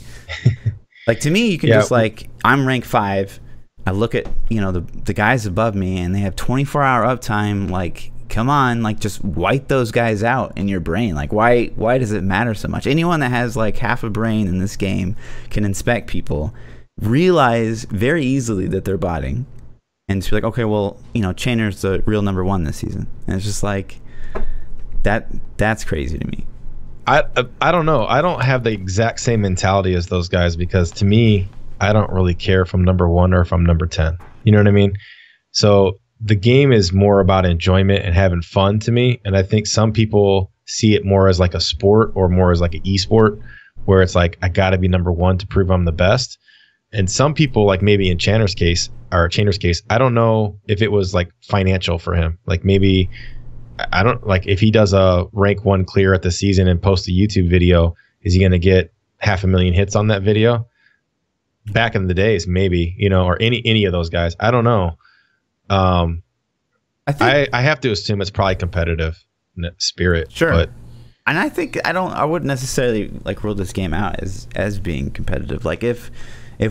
Like, to me, you can just, like, I'm rank 5. I look at, you know, the guys above me, and they have 24-hour uptime. Like, come on, like, just wipe those guys out in your brain. Like, why does it matter so much? Anyone that has like half a brain in this game can inspect people, realize very easily that they're botting, and just be like, okay, well, you know, Chainer's the real number 1 this season. And it's just like, that's crazy to me. I don't know. I don't have the exact same mentality as those guys, because to me, I don't really care if I'm number 1 or if I'm number 10. You know what I mean? So the game is more about enjoyment and having fun to me. And I think some people see it more as like a sport, or more as like an esport, where it's like, I got to be number 1 to prove I'm the best. And some people, like maybe in Chainer's case, I don't know if it was like financial for him. Like, maybe, I don't, like, if he does a rank 1 clear at the season and posts a YouTube video, is he going to get 500,000 hits on that video? Back in the days, maybe, you know, or any of those guys. I don't know. I have to assume it's probably competitive spirit. Sure. But and I wouldn't necessarily like rule this game out as being competitive. Like if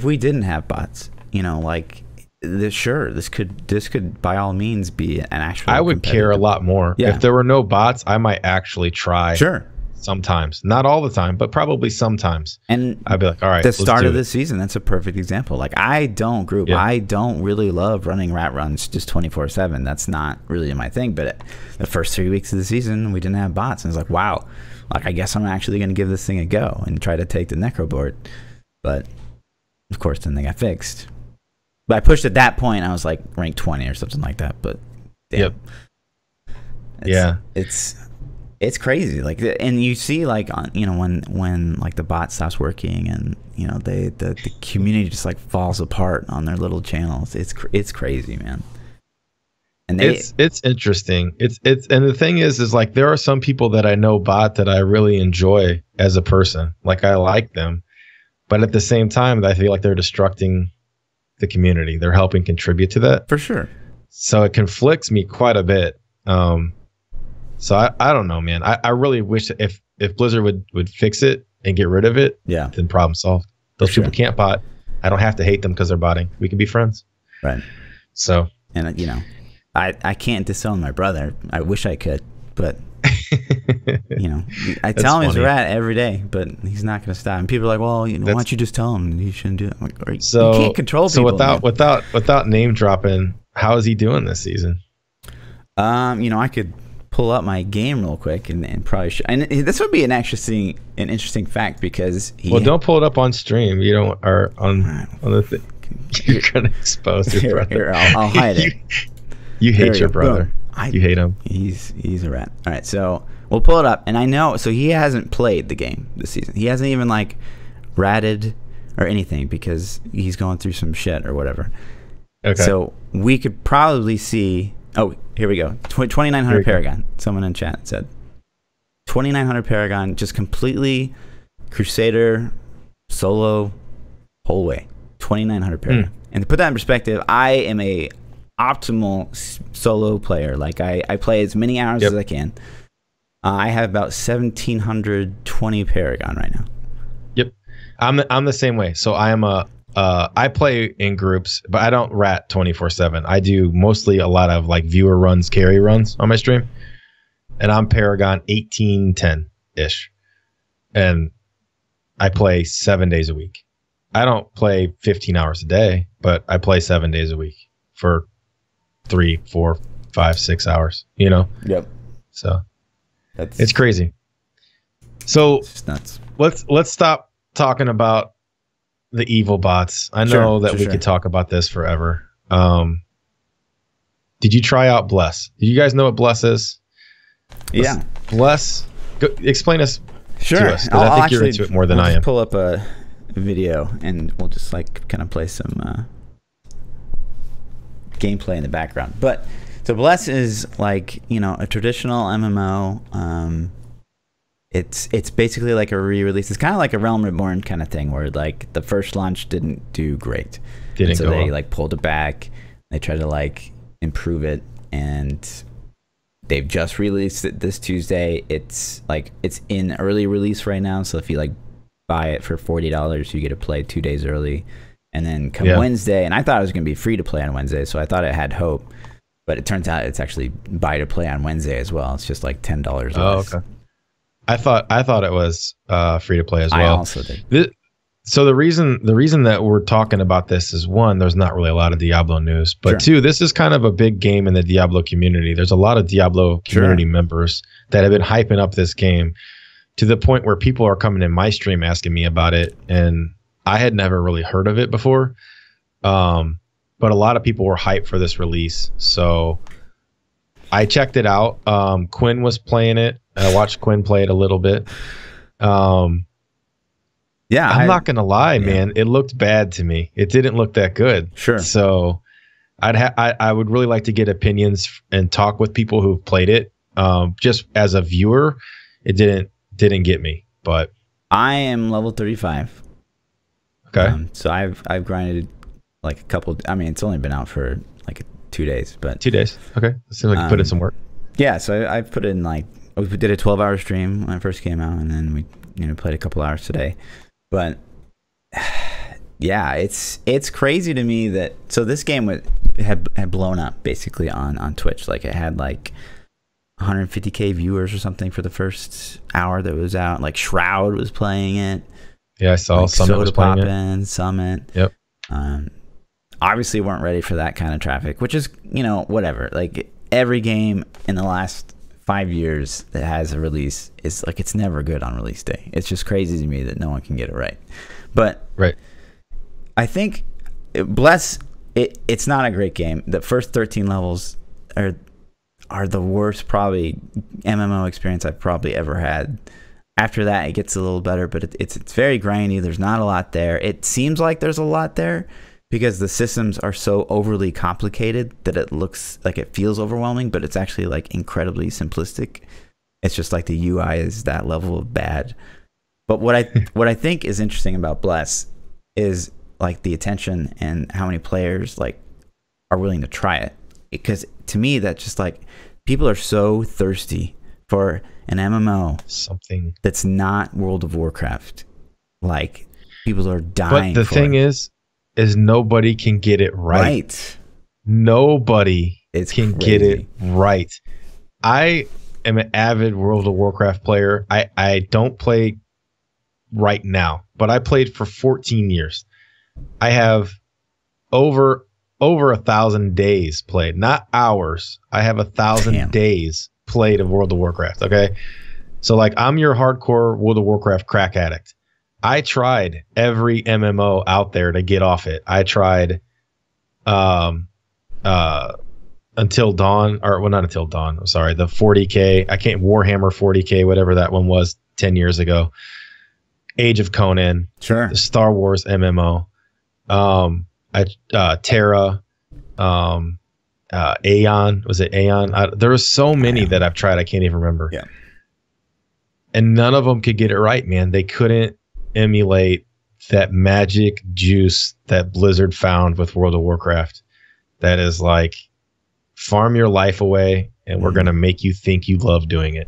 we didn't have bots, you know, like this could by all means be an actual. I would care a lot more. Yeah. If there were no bots, I might actually try. Sure. Sometimes, not all the time, but probably sometimes. And I'd be like, all right. The start of this season, that's a perfect example. Like I don't group. Yeah. I don't really love running rat runs just 24/7. That's not really my thing. But the first 3 weeks of the season, we didn't have bots, and it's like, wow. Like I guess I'm actually going to give this thing a go and try to take the necro board. But of course, then they got fixed. But I pushed at that point. I was like ranked 20 or something like that. But damn. Yep. It's crazy. Like, and you see, like, you know, when like the bot stops working, and you know the community just like falls apart on their little channels. It's crazy, man. And it's interesting. It's and the thing is like there are some people that I know bot that I really enjoy as a person. Like I like them, but at the same time, I feel like they're destructing the community. They're helping contribute to that for sure. So it conflicts me quite a bit. So I don't know, man. I really wish if Blizzard would fix it and get rid of it, then problem solved. Those people can't bot. I don't have to hate them because they're botting. We can be friends. Right. So. And, you know, I can't disown my brother. I wish I could, but, you know, I tell him he's a rat every day, but he's not going to stop. And people are like, well, you know, why don't you just tell him you shouldn't do it? I'm like, you can't control people. So without name dropping, how is he doing this season? You know, I could pull up my game real quick and probably and this would be an interesting fact because don't pull it up on stream. You don't are on the thing. You're gonna expose your brother. Here, I'll hide it. You hate your brother. You hate him. He's a rat. All right, so we'll pull it up, and I know so he hasn't played the game this season. He hasn't even like ratted or anything because he's going through some shit or whatever. Okay. So we could probably see. Oh, here we go. 2900 Paragon. Someone in chat said 2900 Paragon, just completely Crusader solo whole way. 2900 Paragon. And to put that in perspective, I am a optimal solo player. Like I play as many hours as I can. I have about 1720 Paragon right now. Yep, I'm the same way. So I am I play in groups, but I don't rat 24/7. I do mostly a lot of like viewer runs, carry runs on my stream, and I'm Paragon 1810 ish, and I play 7 days a week. I don't play 15 hours a day, but I play 7 days a week for 3, 4, 5, 6 hours. You know. Yep. So it's crazy. So it's nuts. Let's stop talking about the evil bots. I know that we could talk about this forever. Did you try out Bless? Do you guys know what Bless is? Yeah. Bless. Explain us to us, because I think you're into it more than I am. Pull up a video and we'll just like kind of play some gameplay in the background. But so Bless is like, you know, a traditional MMO. It's basically like a re-release. It's kind of like a Realm Reborn kind of thing where like the first launch didn't do great. So they like pulled it back. They tried to like improve it, and they've just released it this Tuesday. It's in early release right now. So if you like buy it for $40, you get to play 2 days early. And then come Wednesday, and I thought it was going to be free to play on Wednesday, so I thought it had hope. But it turns out it's actually buy to play on Wednesday as well. It's just like $10 less. Oh, okay. I thought it was free to play as well. I also did. So the reason that we're talking about this is, one, there's not really a lot of Diablo news, but two, this is kind of a big game in the Diablo community. There's a lot of Diablo community members that have been hyping up this game to the point where people are coming in my stream asking me about it, and I had never really heard of it before. But a lot of people were hyped for this release, so I checked it out. Quinn was playing it. I watched Quinn play it a little bit. I'm not gonna lie, man. It looked bad to me. It didn't look that good. Sure. So I would really like to get opinions and talk with people who've played it. Just as a viewer, it didn't get me. But I am level 35. Okay. So I've grinded like a couple. I mean, it's only been out for like 2 days, but 2 days. Okay, it seems like you put in some work. Yeah, so I put in like we did a 12-hour stream when it first came out, and then we played a couple hours today. But yeah, it's crazy to me that this game had blown up basically on Twitch. Like it had like 150K viewers or something for the first hour that it was out. Like Shroud was playing it. Yeah, I saw like Summit was playing it. Summit. Yep. Obviously weren't ready for that kind of traffic, which is, whatever. Like every game in the last 5 years that has a release is like, it's never good on release day. It's just crazy to me that no one can get it right. But right. I think it's not a great game. The first 13 levels are the worst probably MMO experience I've probably ever had. After that, it gets a little better, but it's very grindy. There's not a lot there. It seems like there's a lot there because the systems are so overly complicated that it looks like it feels overwhelming, but it's actually like incredibly simplistic. It's just like the UI is that level of bad. But what I think is interesting about Bless is like the attention and how many players like are willing to try it. Because to me, that's just like people are so thirsty for an MMO, something that's not World of Warcraft. Like people are dying. But the thing is nobody can get it right. Nobody can get it right. I am an avid World of Warcraft player. I don't play right now, but I played for 14 years. I have over 1,000 days played, not hours. I have 1,000 days played of World of Warcraft. Okay, so like I'm your hardcore World of Warcraft crack addict. I tried every MMO out there to get off it. I tried Until Dawn, or well, not Until Dawn. I'm sorry, the 40K. Warhammer 40K, whatever that one was 10 years ago. Age of Conan, sure. The Star Wars MMO, Terra, Aeon. Was it Aeon? There were so many that I've tried, I can't even remember. Yeah. And none of them could get it right, man. They couldn't emulate that magic juice that Blizzard found with World of Warcraft. That is like, farm your life away, and we're gonna make you think you love doing it.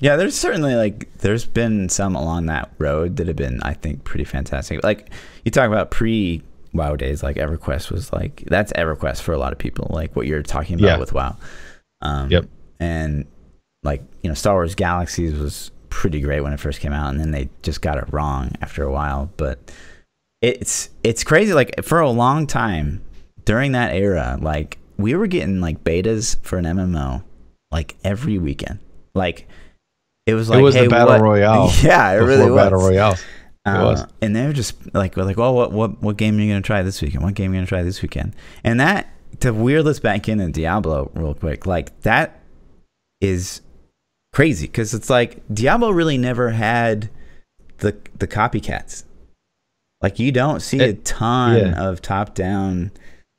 Yeah, there's certainly there's been some along that road that have been, I think, pretty fantastic. Like you talk about pre-WoW days, like EverQuest was like, that's EverQuest for a lot of people, like what you're talking about with WoW. Yep. And like, Star Wars Galaxies was pretty great when it first came out, and then they just got it wrong after a while. But it's crazy. Like for a long time during that era, like we were getting like betas for an MMO like every weekend. Like it was like, the battle royale. Yeah, it really was. Battle royales. It was. And they were just like, well, what game are you gonna try this weekend? What game are you gonna try this weekend? And that, to wheel this back into Diablo real quick, like that is crazy because it's like Diablo really never had the copycats. Like you don't see a ton of top-down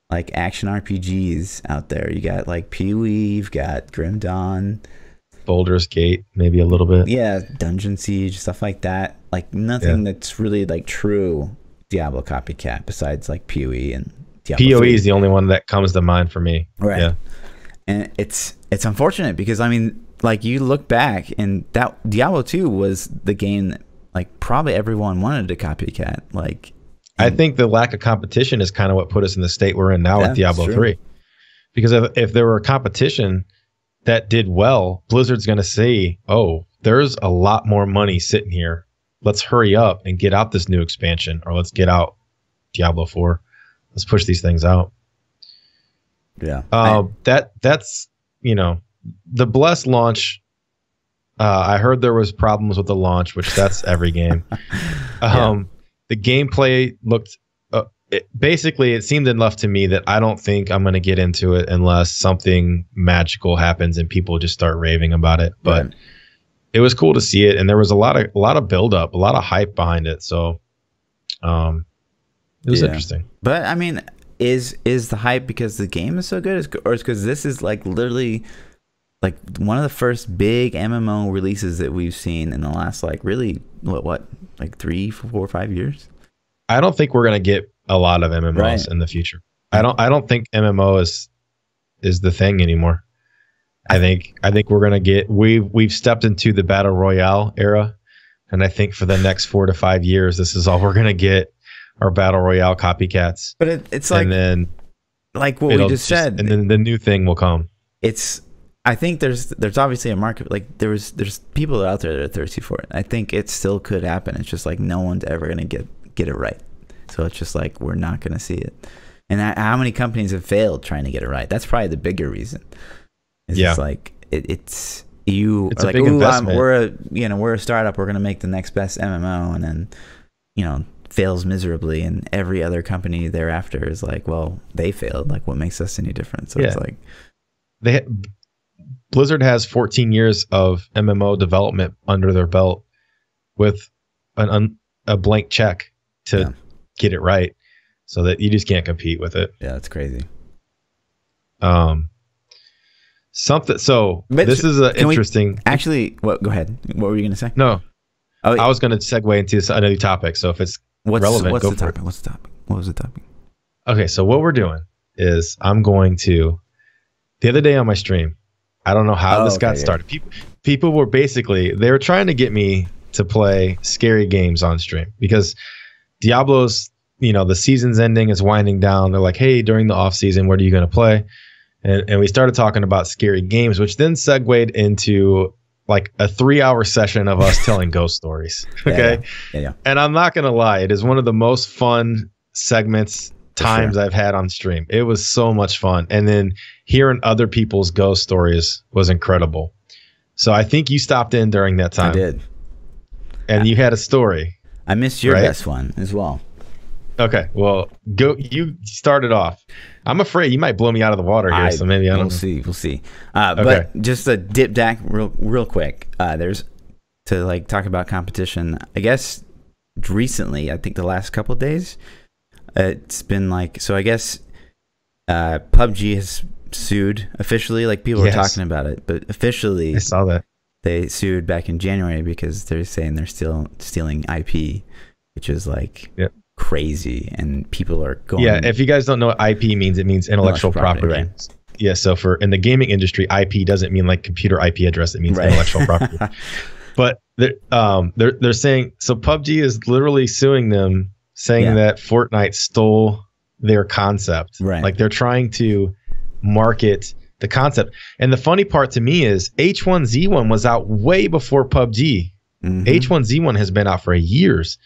like action RPGs out there. You got like Pee-wee, you've got Grim Dawn, Baldur's Gate, maybe a little bit. Yeah, Dungeon Siege, stuff like that. Like nothing that's really like true Diablo copycat besides like Pee-wee and Diablo PoE 3. is the only one that comes to mind for me. Right. Yeah. And it's unfortunate because I mean, like you look back and that Diablo 2 was the game that like probably everyone wanted to copycat. Like I think the lack of competition is kind of what put us in the state we're in now with Diablo 3. Because if there were a competition that did well, Blizzard's going to say, oh, there's a lot more money sitting here. Let's hurry up and get out this new expansion, or let's get out Diablo 4. Let's push these things out. Yeah. That's, the Bless launch. I heard there was problems with the launch, which that's every game. The gameplay looked, basically, it seemed enough to me that I don't think I'm going to get into it unless something magical happens and people just start raving about it. But it was cool to see it, and there was a lot of build up, a lot of hype behind it. So it was interesting. But I mean, is the hype because the game is so good, or is because this is like literally like one of the first big MMO releases that we've seen in the last like really what like 3, 4, 5 years? I don't think we're gonna get a lot of MMOs in the future. I don't think MMO is is the thing anymore. I think we're gonna get we've stepped into the battle royale era, and I think for the next 4 to 5 years, this is all we're gonna get are battle royale copycats. But it's like, and then like what we just said, and then the new thing will come. I think there's obviously a market. Like there's people out there that are thirsty for it. I think it still could happen. It's just like no one's ever gonna get it right. So it's just like we're not gonna see it. And how many companies have failed trying to get it right? That's probably the bigger reason. It's just like it's a like, big investment. we're a startup. We're gonna make the next best MMO, and then fails miserably, and every other company thereafter is like, well, they failed. Like, what makes us any different? So it's like Blizzard has 14 years of MMO development under their belt with a blank check to get it right, so that you just can't compete with it. Yeah, that's crazy. So this is an interesting. Actually, what? Go ahead. What were you going to say? No, I was going to segue into another topic. So if it's relevant, what's go the for topic? it. What's the topic? What was the topic? Okay, so what we're doing is I'm going to. The other day on my stream, I don't know how this got started. People were they were trying to get me to play scary games on stream because Diablo's, the season's ending, is winding down. They're like, hey, during the off season, what are you going to play? And we started talking about scary games, which then segued into like a 3-hour session of us telling ghost stories. Okay. Yeah. And I'm not going to lie. It is one of the most fun times I've had on stream. It was so much fun. And then hearing other people's ghost stories was incredible. So I think you stopped in during that time. I did. And you had a story. I missed your best one as well. Okay, well, go. You started off. I'm afraid you might blow me out of the water here, so maybe we'll see. But just a dip back real quick. There's to like talk about competition. I guess recently, I think the last couple of days, it's been like, so I guess PUBG has sued officially. Like people are talking about it, but officially, I saw that they sued back in January because they're saying they're still stealing IP, which is like. Yep. Crazy, and people are going. Yeah, if you guys don't know what IP means, it means intellectual property. Right? Yeah, so in the gaming industry, IP doesn't mean like computer IP address. It means intellectual property. But they're saying, so PUBG is literally suing them, saying that Fortnite stole their concept. Right. Like they're trying to market the concept. And the funny part to me is H1Z1 was out way before PUBG. Mm-hmm. H1Z1 has been out for years.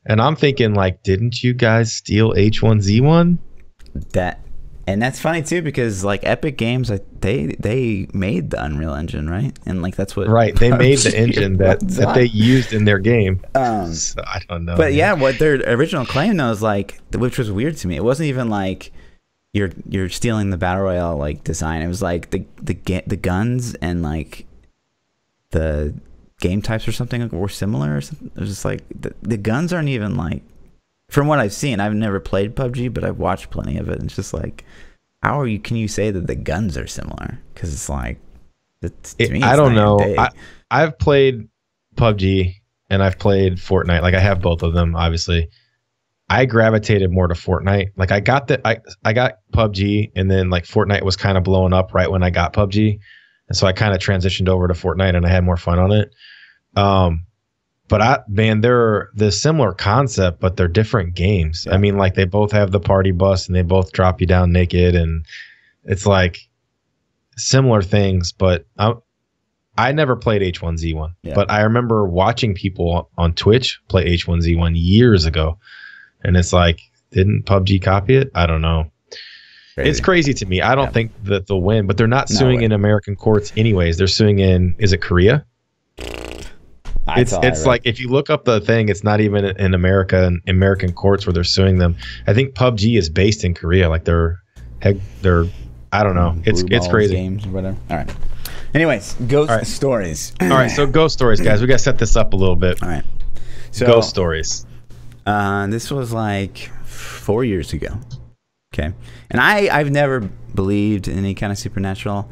And I'm thinking, like, didn't you guys steal H1Z1? And that's funny too, because like Epic Games, they made the Unreal Engine, right? And like that's what they made the engine that they used in their game. So I don't know. But yeah, what their original claim though is like, which was weird to me. It wasn't even like you're stealing the battle royale like design. It was like the guns and like the game types or something were similar or something. It was just like the guns aren't even like, from what I've seen, I've never played PUBG, but I've watched plenty of it, and it's just like, can you say that the guns are similar? Because it's like, to me, I don't know. I've played PUBG and I've played Fortnite. Like I have both of them, obviously. I gravitated more to Fortnite. Like I got PUBG, and then like Fortnite was kind of blowing up right when I got PUBG. And so I kind of transitioned over to Fortnite and I had more fun on it. But they're the similar concept, but they're different games. Yeah. I mean, like they both have the party bus and they both drop you down naked, and it's like similar things. But I never played H1Z1, but I remember watching people on Twitch play H1Z1 years ago, and it's like, didn't PUBG copy it? I don't know. Crazy. It's crazy to me. I don't think that they'll win, but they're not suing in American courts anyways. They're suing in, is it Korea? It's like, if you look up the thing, it's not even in America and American courts where they're suing them. I think PUBG is based in Korea. Like they're I don't know. It's crazy. Games or whatever. All right. Anyways, ghost stories. All right. So ghost stories, guys. We got to set this up a little bit. All right. So ghost stories. This was like 4 years ago. Okay. And I've never believed in any kind of supernatural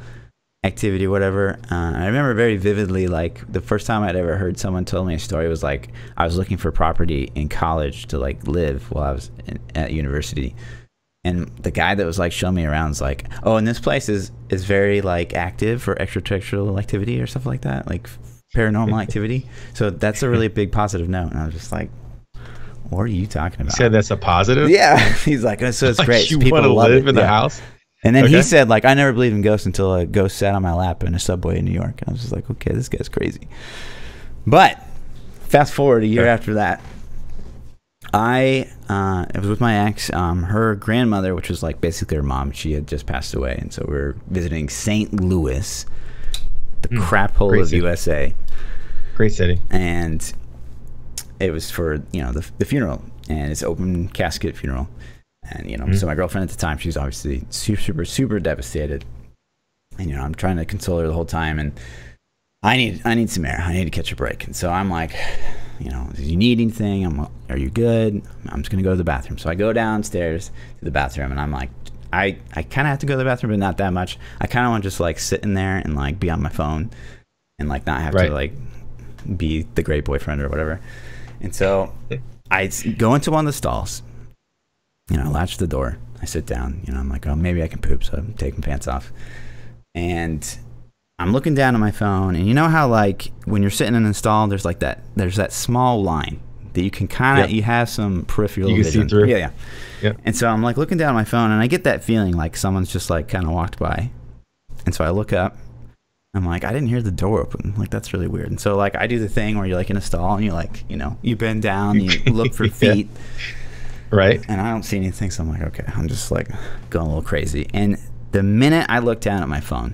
activity or whatever. I remember very vividly, like the first time I'd ever heard someone tell me a story was like, I was looking for property in college to like live while I was at university. And the guy that was like showing me around was like, oh, and this place is very like active for extraterrestrial activity or stuff like that, like paranormal activity. So that's a really big positive note. And I was just like, what are you talking about? You said that's a positive? Yeah. He's like, so it's like great. You People want to love live it. in the house? And then he said, like, I never believed in ghosts until a ghost sat on my lap in a subway in New York. And I was just like, okay, this guy's crazy. But fast forward a year after that, it was with my ex. Her grandmother, which was like basically her mom, she had just passed away. And so we were visiting St. Louis, the crap hole of city. USA. Great city. And it was for, you know, the funeral. And it's open casket funeral. And, you know, so my girlfriend at the time, she was obviously super devastated. And, you know, I'm trying to console her the whole time. And I need some air. I need to catch a break. And so I'm like, you know, do you need anything? Are you good? I'm just going to go to the bathroom. So I go downstairs to the bathroom. And I'm like, I kind of have to go to the bathroom, but not that much. I kind of want to just, like, sit in there and, like, be on my phone. And, like, not have to, like, be the great boyfriend or whatever. And so I go into one of the stalls. You know, I latch the door. I sit down. You know, I'm like, oh, maybe I can poop. So I'm taking pants off. And I'm looking down at my phone. And you know how, like, when you're sitting in a stall, there's that small line that you can kind of, you have some peripheral vision. You can see through. Yeah. And so I'm, like, looking down at my phone. And I get that feeling like someone's just, like, kind of walked by. And so I look up. I'm like, I didn't hear the door open. Like, that's really weird. And so, like, I do the thing where you're, like, in a stall. And you, like, you know, you bend down. You look for feet. Right. And I don't see anything, so I'm like, okay, I'm just like going a little crazy. And the minute I look down at my phone,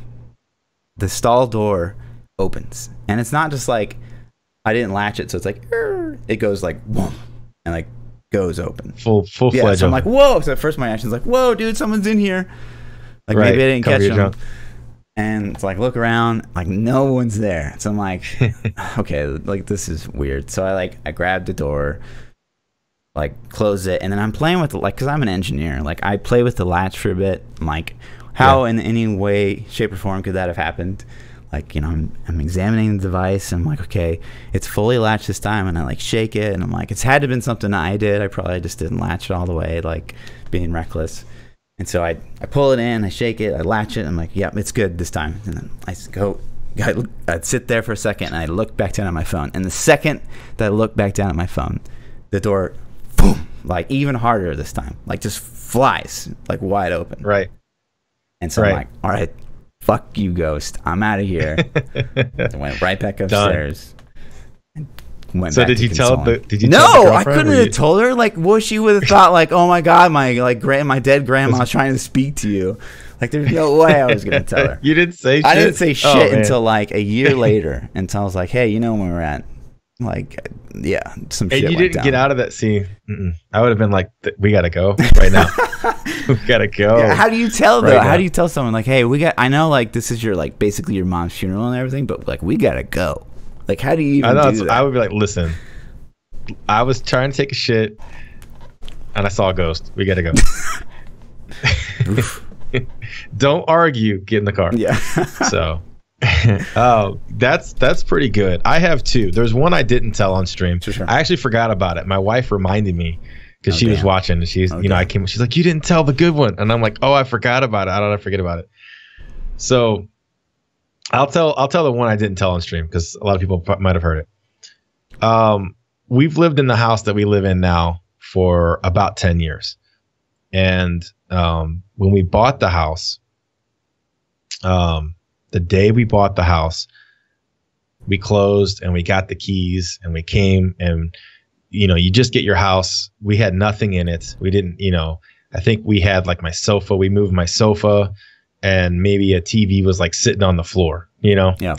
the stall door opens. And it's not just like, I didn't latch it, so it's like, it goes like, whoom, and like goes open. Full-fledged. So I'm like, whoa. So at first my action's like, whoa, dude, someone's in here. Like, maybe I didn't catch them. And it's like, look around, like, no one's there. So I'm like, okay, like, this is weird. So I grabbed the door, like, close it, and then I'm playing with it, like, because I'm an engineer. Like, I play with the latch for a bit. I'm like, how in any way, shape, or form could that have happened? Like, you know, I'm examining the device. And I'm like, okay, it's fully latched this time. And I, like, shake it, and I'm like, it's had to have been something I did. I probably just didn't latch it all the way, like, being reckless. And so I pull it in, I shake it, I latch it, and I'm like, yep, it's good this time. And then I'd sit there for a second, and I look back down at my phone. And the second that I look back down at my phone, the door, boom, like, even harder this time, like, just flies, like, wide open. Right. And so I'm like, all right, fuck you, ghost. I'm out of here. I went right back upstairs. So did you tell the No, I couldn't have told her. Like, well, she would have thought, like, oh my god, my dead grandma's trying to speak to you. Like, there's no way I was gonna tell her. You didn't say shit? I didn't say shit until like a year later. Until I was like, hey, you know when we were at, like, yeah, some shit. And you went didn't down. get out of that scene. I would have been like, we gotta go right now. We gotta go. Yeah, how do you tell though? How do you tell someone, like, hey, I know, like, this is your, like, basically your mom's funeral and everything, but, like, we gotta go. Like, how do you even do that? I would be like, listen, I was trying to take a shit and I saw a ghost. We gotta go. Don't argue, get in the car. Yeah. So oh, that's pretty good. I have two. There's one I didn't tell on stream. Sure. I actually forgot about it. My wife reminded me because she was watching, and she's she's like, you didn't tell the good one. And I'm like, oh, I forgot about it. I don't ever forget about it. So I'll tell the one I didn't tell on stream because a lot of people might have heard it. We've lived in the house that we live in now for about 10 years. And when we bought the house, the day we bought the house, we closed and we got the keys and we came, and, you know, you just get your house. We had nothing in it. We didn't, you know, I think we had like my sofa. We moved my sofa and maybe a TV was like sitting on the floor, you know? Yeah.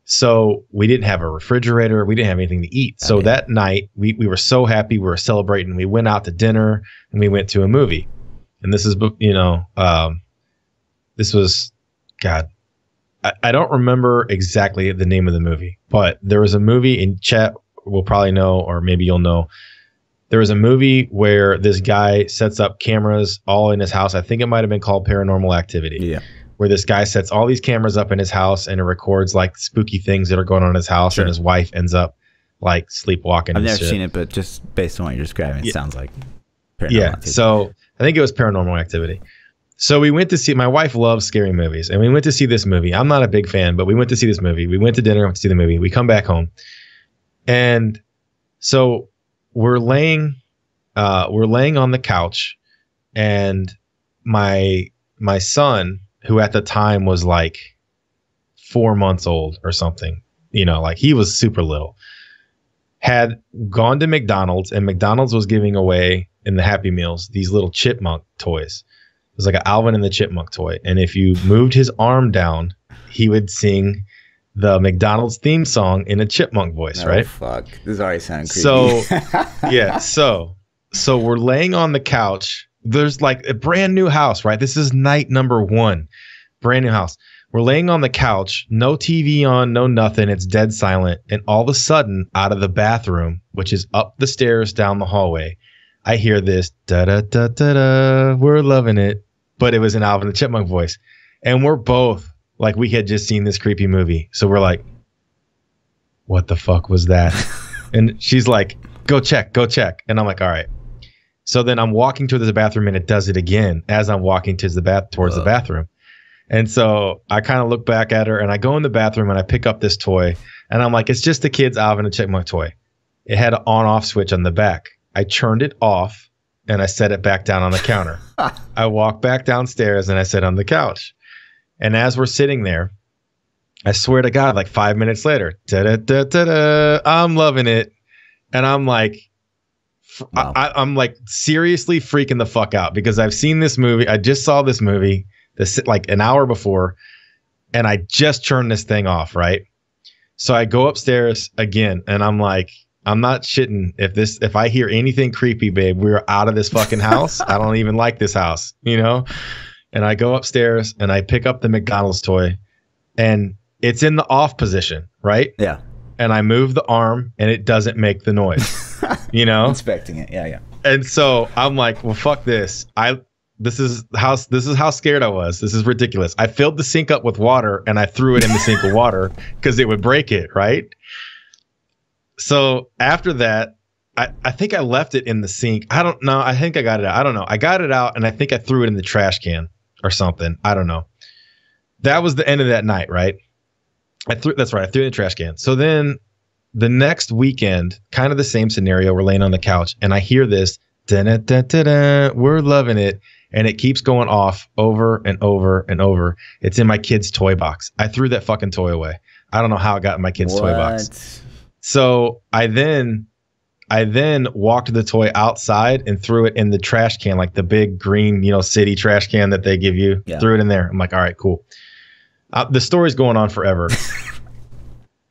So we didn't have a refrigerator. We didn't have anything to eat. So that night we were so happy. We were celebrating. We went out to dinner and we went to a movie. And this is, you know, this was, God, I don't remember exactly the name of the movie, but there was a movie, in chat will probably know, or maybe you'll know. There was a movie where this guy sets up cameras all in his house. I think it might have been called Paranormal Activity. Yeah. Where this guy sets all these cameras up in his house and it records like spooky things that are going on in his house, and his wife ends up like sleepwalking. I've never seen it, but just based on what you're describing, it sounds like Paranormal Activity. So I think it was Paranormal Activity. So we went to see, my wife loves scary movies, and we went to see this movie. I'm not a big fan, but we went to see this movie. We went to dinner, went to see the movie. We come back home. And so we're laying on the couch, and my son, who at the time was like 4 months old or something, you know, like he was super little, had gone to McDonald's, and McDonald's was giving away in the Happy Meals these little chipmunk toys. It was like an Alvin and the Chipmunk toy. And if you moved his arm down, he would sing the McDonald's theme song in a chipmunk voice, right? Fuck. This already sounds creepy. So, yeah. So we're laying on the couch. There's like a brand new house, right? This is night number 1. Brand new house. We're laying on the couch, no TV on, no nothing. It's dead silent. And all of a sudden, out of the bathroom, which is up the stairs down the hallway, I hear this da-da-da-da-da, we're loving it. But it was an Alvin the Chipmunk voice. And we're both like, we had just seen this creepy movie. So we're like, what the fuck was that? And she's like, go check. And I'm like, all right. So then I'm walking towards the bathroom, and it does it again as I'm walking towards the bathroom. And so I kind of look back at her, and I go in the bathroom, and I pick up this toy, and I'm like, it's just the kid's Alvin and Chipmunk toy. It had an on-off switch on the back. I turned it off, and I set it back down on the counter. I walked back downstairs, and I sit on the couch. And as we're sitting there, I swear to God, like 5 minutes later, I'm loving it. And I'm like, wow. I'm like seriously freaking the fuck out, because I've seen this movie. I just saw this movie like an hour before, and I just turned this thing off, right? So I go upstairs again, and I'm like, I'm not shitting. If I hear anything creepy, babe, we're out of this fucking house. I don't even like this house, you know? And I go upstairs, and I pick up the McDonald's toy, and it's in the off position, right? Yeah. And I move the arm, and it doesn't make the noise, you know? Inspecting it. Yeah. And so I'm like, well, fuck this. This is how scared I was. This is ridiculous. I filled the sink up with water, and I threw it in the sink of water because it would break it, right? So after that, I think I left it in the sink. I don't know. I think I got it out. I don't know. I got it out, and I think I threw it in the trash can or something. I don't know. That was the end of that night, right? That's right. I threw it in the trash can. So then the next weekend, kind of the same scenario. We're laying on the couch, and I hear this, da-da-da-da-da, we're loving it. And it keeps going off over and over and over. It's in my kid's toy box. I threw that fucking toy away. I don't know how it got in my kid's toy box. So I then walked the toy outside and threw it in the trash can, like the big green, city trash can that they give you. Yeah. Threw it in there. I'm like, all right, cool. The story's going on forever.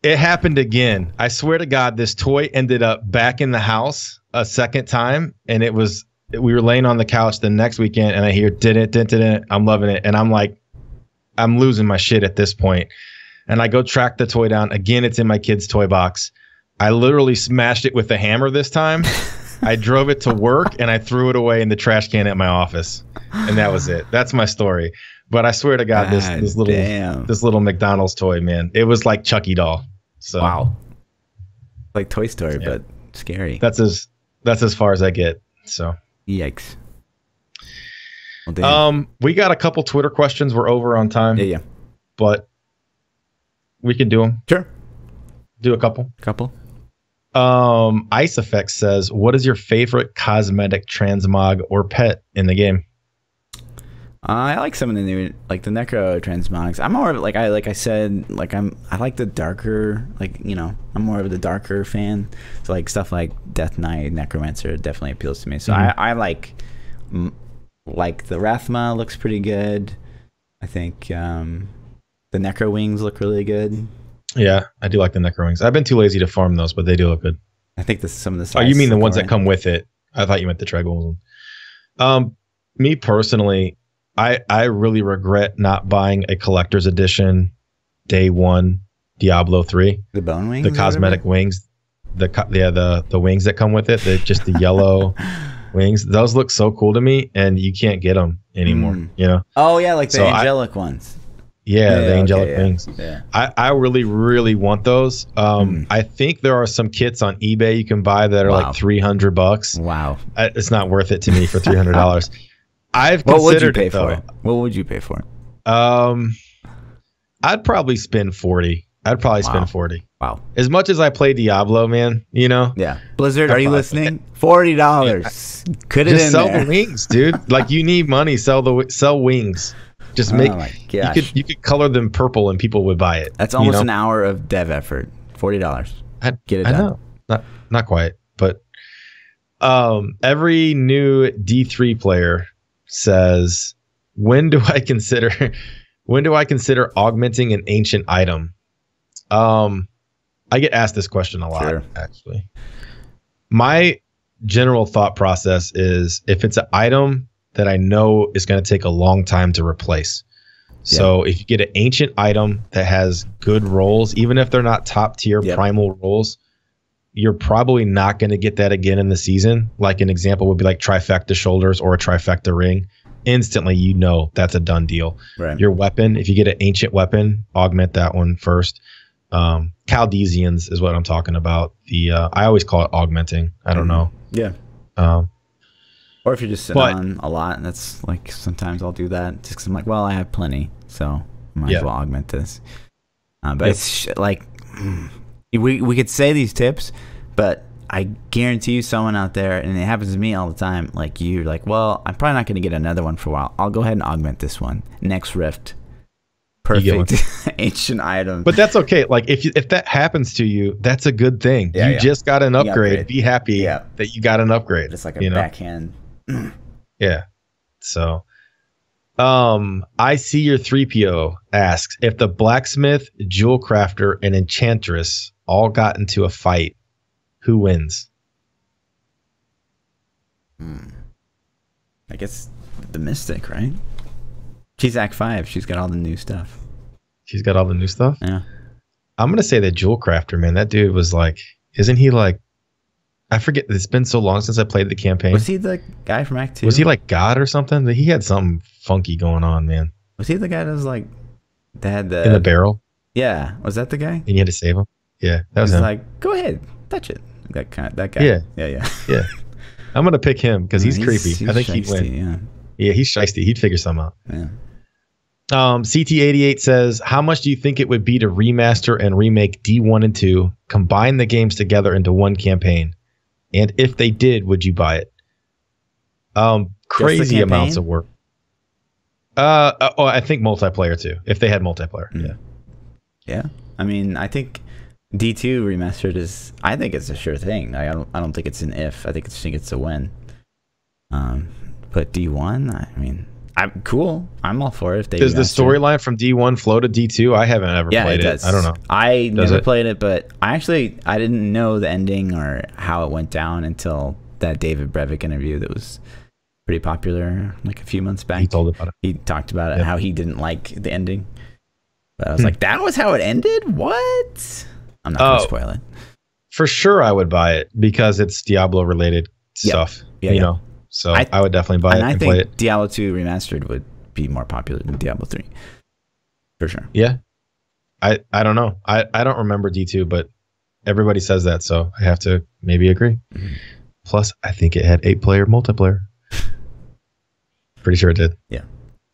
It happened again. I swear to God, this toy ended up back in the house a second time, and we were laying on the couch the next weekend, and I hear did. I'm loving it, and I'm like, I'm losing my shit at this point. And I go track the toy down again. It's in my kid's toy box. I literally smashed it with a hammer this time. I drove it to work, and I threw it away in the trash can at my office, and that was it. That's my story. But I swear to God, this little McDonald's toy, man, it was like Chucky doll. So wow, like Toy Story, yeah. But scary. That's as far as I get. So yikes. Well, we got a couple Twitter questions. We're over on time. Yeah. But we can do them. Sure. Do a couple. Ice Effect says, "What is your favorite cosmetic transmog or pet in the game?" I like some of the new, like the necro transmogs. I'm more of like I like the darker, I'm more of the darker fan. So like stuff like Death Knight, Necromancer definitely appeals to me. So I like the Rathma looks pretty good. I think the Necro Wings look really good. Yeah, I do like the Necro Wings. I've been too lazy to farm those, but they do look good. I think some of the. Oh, you mean the ones that come with it? I thought you meant the Tregols. Me personally, I really regret not buying a collector's edition day one Diablo 3. The bone wings? The cosmetic wings. The wings that come with it. Just the yellow wings. Those look so cool to me, and you can't get them anymore, Oh, yeah, like the angelic ones. Yeah, the angelic wings. Yeah. I really, really want those. I think there are some kits on eBay you can buy that are like $300. Wow. It's not worth it to me for $300. I've What would you considered pay it, though. for it? What would you pay for it? I'd probably spend 40. I'd probably spend 40. Wow. As much as I play Diablo, man, you know. Yeah. Blizzard, are you listening? $40. Could it just in sell there. the wings, dude. Like, you need money. Sell wings. Just make. My gosh. You could color them purple and people would buy it. That's almost an hour of dev effort. $40. Get it done. Know. Not quite, but every new D3 player says, when do I consider augmenting an ancient item? I get asked this question a lot, actually. My general thought process is, if it's an item that I know is going to take a long time to replace. So if you get an ancient item that has good rolls, even if they're not top tier primal rolls, you're probably not going to get that again in the season. Like, an example would be like trifecta shoulders or a trifecta ring. Instantly, you know that's a done deal. Right. Your weapon, if you get an ancient weapon, augment that one first. Chaldeesians is what I'm talking about. I always call it augmenting. I don't know. Yeah. Or if you're just sitting on a lot, and that's like, sometimes I'll do that just because I'm like, well, I have plenty, so I might as well augment this. But it's like, we could say these tips, but I guarantee you someone out there, and it happens to me all the time, like you're like, well, I'm probably not going to get another one for a while. I'll go ahead and augment this one. Next Rift. Perfect ancient item. But that's okay. Like, if that happens to you, that's a good thing. You just got an upgrade. Be happy that you got an upgrade. It's like a backhand. Yeah. So I see your 3PO asks, if the blacksmith, jewel crafter, and enchantress all got into a fight, who wins? I guess the mystic, right? She's Act 5. She's got all the new stuff. She's got all the new stuff? Yeah. I'm going to say that jewel crafter, man. That dude was like, isn't he like, I forget. It's been so long since I played the campaign. Was he the guy from Act 2? Was he like God or something? He had something funky going on, man. Was he the guy that was like, that had the... in the barrel? Yeah. Was that the guy? And you had to save him? Yeah. That was him. Like, go ahead. Touch it. That guy. Yeah. Yeah. I'm going to pick him because he's creepy. I think he'd win. Yeah, he's shiesty. He'd figure something out. Yeah. CT88 says, how much do you think it would be to remaster and remake D1 and 2, combine the games together into one campaign? And if they did, would you buy it? Crazy amounts of work. I think multiplayer too. If they had multiplayer. Yeah. I mean, I think D2 remastered is, I think it's a sure thing. I don't think it's an if. I think it's a when. But D1, I mean, I'm cool. I'm all for it. If they Does the storyline from D1 flow to D2? I haven't ever played it. I don't know. I never played it, but I didn't know the ending or how it went down until that David Brevik interview that was pretty popular like a few months back. He told about it. He talked about it, how he didn't like the ending. But I was like, that was how it ended? What? I'm not going to spoil it. For sure I would buy it because it's Diablo related stuff. You know. So I would definitely buy it and play it. Diablo 2 Remastered would be more popular than Diablo 3. For sure. Yeah. I don't know. I don't remember D2, but everybody says that, so I have to maybe agree. Plus, I think it had 8-player multiplayer. Pretty sure it did. Yeah.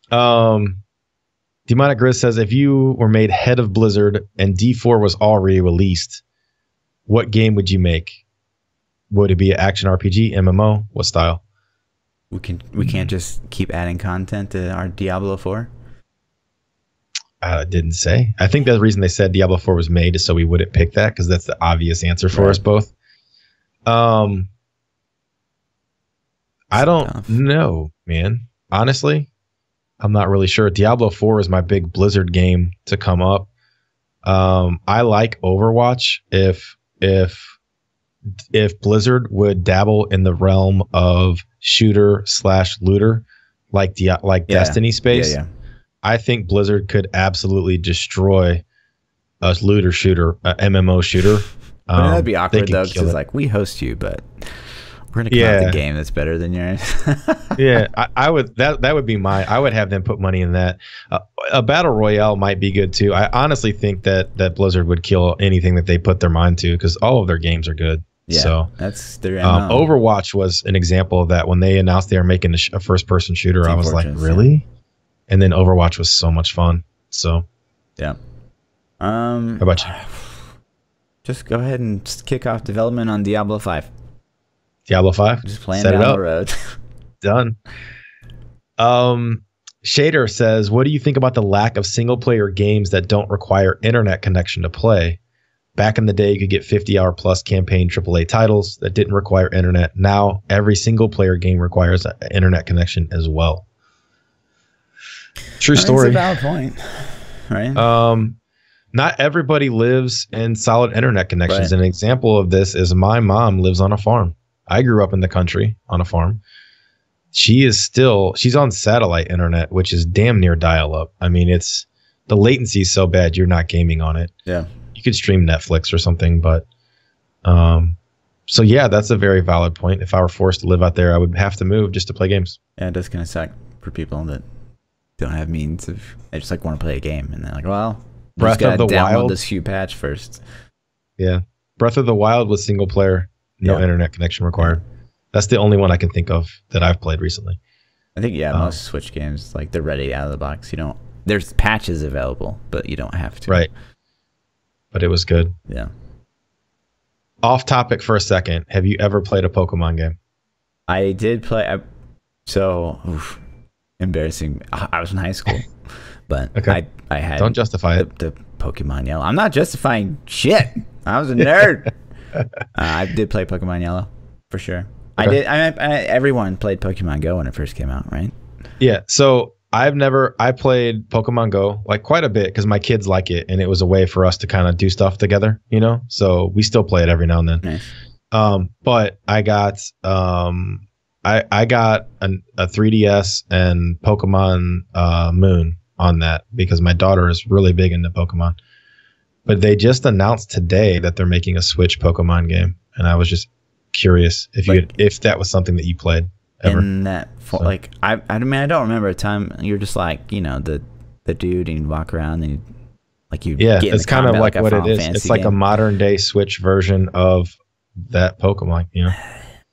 Demonic Grizz says, if you were made head of Blizzard and D4 was already released, what game would you make? Would it be an action RPG, MMO? What style? We can't just keep adding content to our Diablo 4? Didn't say. I think the reason they said Diablo 4 was made is so we wouldn't pick that, because that's the obvious answer for us both. I don't know, man. Honestly, I'm not really sure. Diablo 4 is my big Blizzard game to come up. I like Overwatch. If Blizzard would dabble in the realm of shooter/looter, like Destiny space, I think Blizzard could absolutely destroy a looter shooter, a MMO shooter. That'd be awkward though, because like, we host you, but we're gonna come out the game that's better than yours. I would. That would be I would have them put money in that. A battle royale might be good too. I honestly think that Blizzard would kill anything that they put their mind to, because all of their games are good. Yeah, so that's their MMO. Overwatch was an example of that. When they announced they were making a first-person shooter, I was like, really? Yeah. And then Overwatch was so much fun. So yeah. How about you? Just go ahead and kick off development on Diablo 5. Diablo 5? Just playing down the road. Done. Shader says, what do you think about the lack of single-player games that don't require internet connection to play? Back in the day, you could get 50-hour plus campaign AAA titles that didn't require internet. Now, every single-player game requires an internet connection as well. True story. That's a valid point, right? Not everybody lives in solid internet connections. Right. An example of this is my mom lives on a farm. I grew up in the country on a farm. She's on satellite internet, which is damn near dial-up. I mean, the latency is so bad, you're not gaming on it. Yeah. You could stream Netflix or something, but so yeah, that's a very valid point. If I were forced to live out there, I would have to move just to play games. Yeah, it does kind of suck for people that don't have means of. They just like want to play a game, and they're like, well, Breath of the Wild, this huge patch first. Yeah, Breath of the Wild was single player, no internet connection required. Yeah. That's the only one I can think of that I've played recently. I think most Switch games, like, they're ready out of the box. There's patches available, but you don't have to. Right. But it was good. Yeah. Off topic for a second. Have you ever played a Pokemon game? I did play. Embarrassing. I was in high school, but okay. I had. Don't justify it. The Pokemon Yellow. I'm not justifying shit. I was a nerd. I did play Pokemon Yellow for sure. Okay. I did. Everyone played Pokemon Go when it first came out, right? Yeah. So I played Pokemon Go like quite a bit because my kids like it, and it was a way for us to kind of do stuff together, So we still play it every now and then. Nice. But I got I got a 3DS and Pokemon Moon on that because my daughter is really big into Pokemon. But they just announced today that they're making a Switch Pokemon game, and I was just curious if that was something that you played ever. In that, I mean, I don't remember a time you're just like, the dude, and you walk around and it's kind of like what it is. It's like a modern day Switch version of that Pokemon.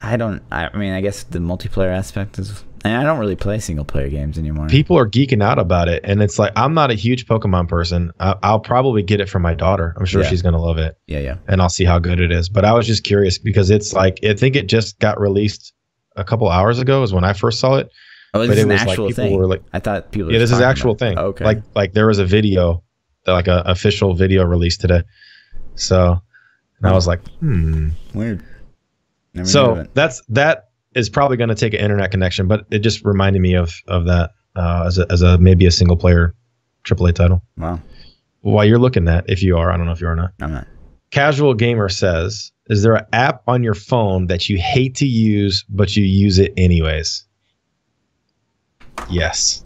I mean, I guess the multiplayer aspect is, and I don't really play single player games anymore. People are geeking out about it, and it's like, I'm not a huge Pokemon person. I'll probably get it for my daughter. I'm sure she's gonna love it. Yeah. And I'll see how good it is. But I was just curious because it's like, I think it just got released a couple hours ago is when I first saw it. Oh, this is an actual thing. Were like, I thought people. Yeah, this is an actual thing. Oh, okay. Like there was a video, like a official video released today. So, and I was like, weird. Never so that is probably going to take an internet connection, but it just reminded me of that as a maybe a single player AAA title. Wow. While you're looking at, if you are, I don't know if you are or not. I'm not. Casual Gamer says, is there an app on your phone that you hate to use, but you use it anyways? Yes.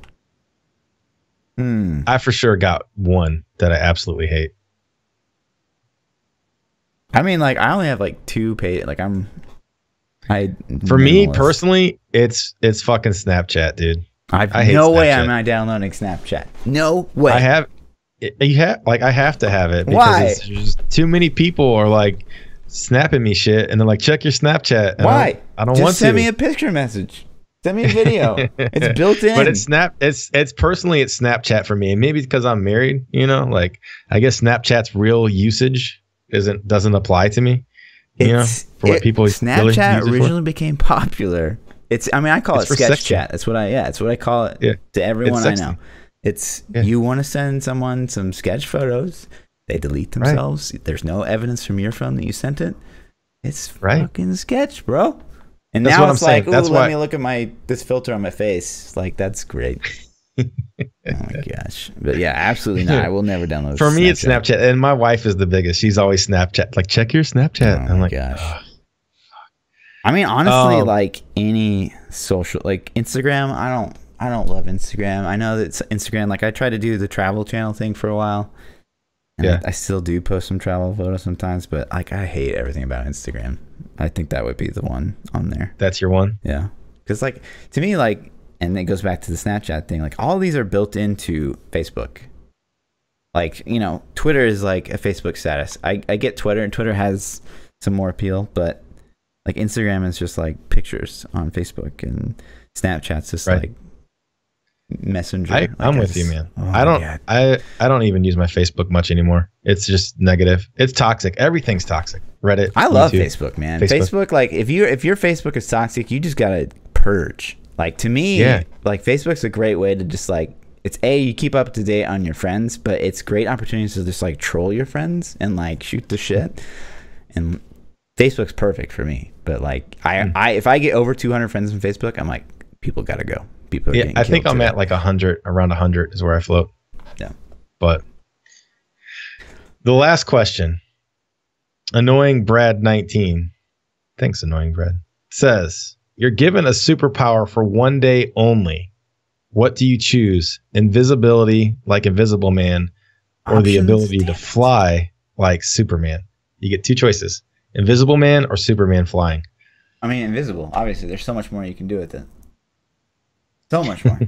I for sure got one that I absolutely hate. I mean, like, I only have like 2 paid. Like, for me personally, it's fucking Snapchat, dude. I hate no way I'm not downloading Snapchat. No way. I have to have it because why? It's just too many people are like snapping me shit, and they're like, check your Snapchat. And why? I don't just want to. Send me a picture message. Send me a video. It's built in. But it's Snapchat for me, and maybe because I'm married, like I guess Snapchat's real usage doesn't apply to me. For what people Snapchat really originally became popular. I call it sketch chat. That's what I call it to everyone I know. You want to send someone some sketch photos, they delete themselves. Right. There's no evidence from your phone that you sent it. It's fucking sketch, bro. And that's now it's like, ooh, let me look at this filter on my face. Like, that's great. Oh my gosh. But yeah, absolutely not. I will never download For me, it's Snapchat. And my wife is the biggest. She's always Snapchat. Like, check your Snapchat. Oh my gosh. Ugh. I mean, honestly, like any social, like Instagram, I don't love Instagram. I know that Instagram, like I tried to do the travel channel thing for a while. And I still do post some travel photos sometimes, but like I hate everything about Instagram. I think that would be the one on there. That's your one? Yeah. Because like to me, like, and it goes back to the Snapchat thing, like all these are built into Facebook. Like, Twitter is like a Facebook status. I get Twitter, and Twitter has some more appeal, but like Instagram is just like pictures on Facebook, and Snapchat's just like Messenger. I'm with you, man. I don't even use my Facebook much anymore. It's just negative. It's toxic. Everything's toxic. Reddit. I love Facebook, man. Facebook, like if your Facebook is toxic, you just gotta purge. Like to me, like Facebook's a great way to just like, it's you keep up to date on your friends, but it's great opportunities to just like troll your friends and like shoot the shit. And Facebook's perfect for me. But like if I get over 200 friends on Facebook, I'm like, people gotta go. People are I think I'm at like 100, around 100 is where I float. Yeah. But the last question, Annoying Brad 19, thanks Annoying Brad, says, you're given a superpower for one day only. What do you choose? Invisibility like Invisible Man, or the ability to fly like Superman? You get two choices. Invisible Man or Superman flying? I mean, invisible. Obviously, there's so much more you can do with it. So much more.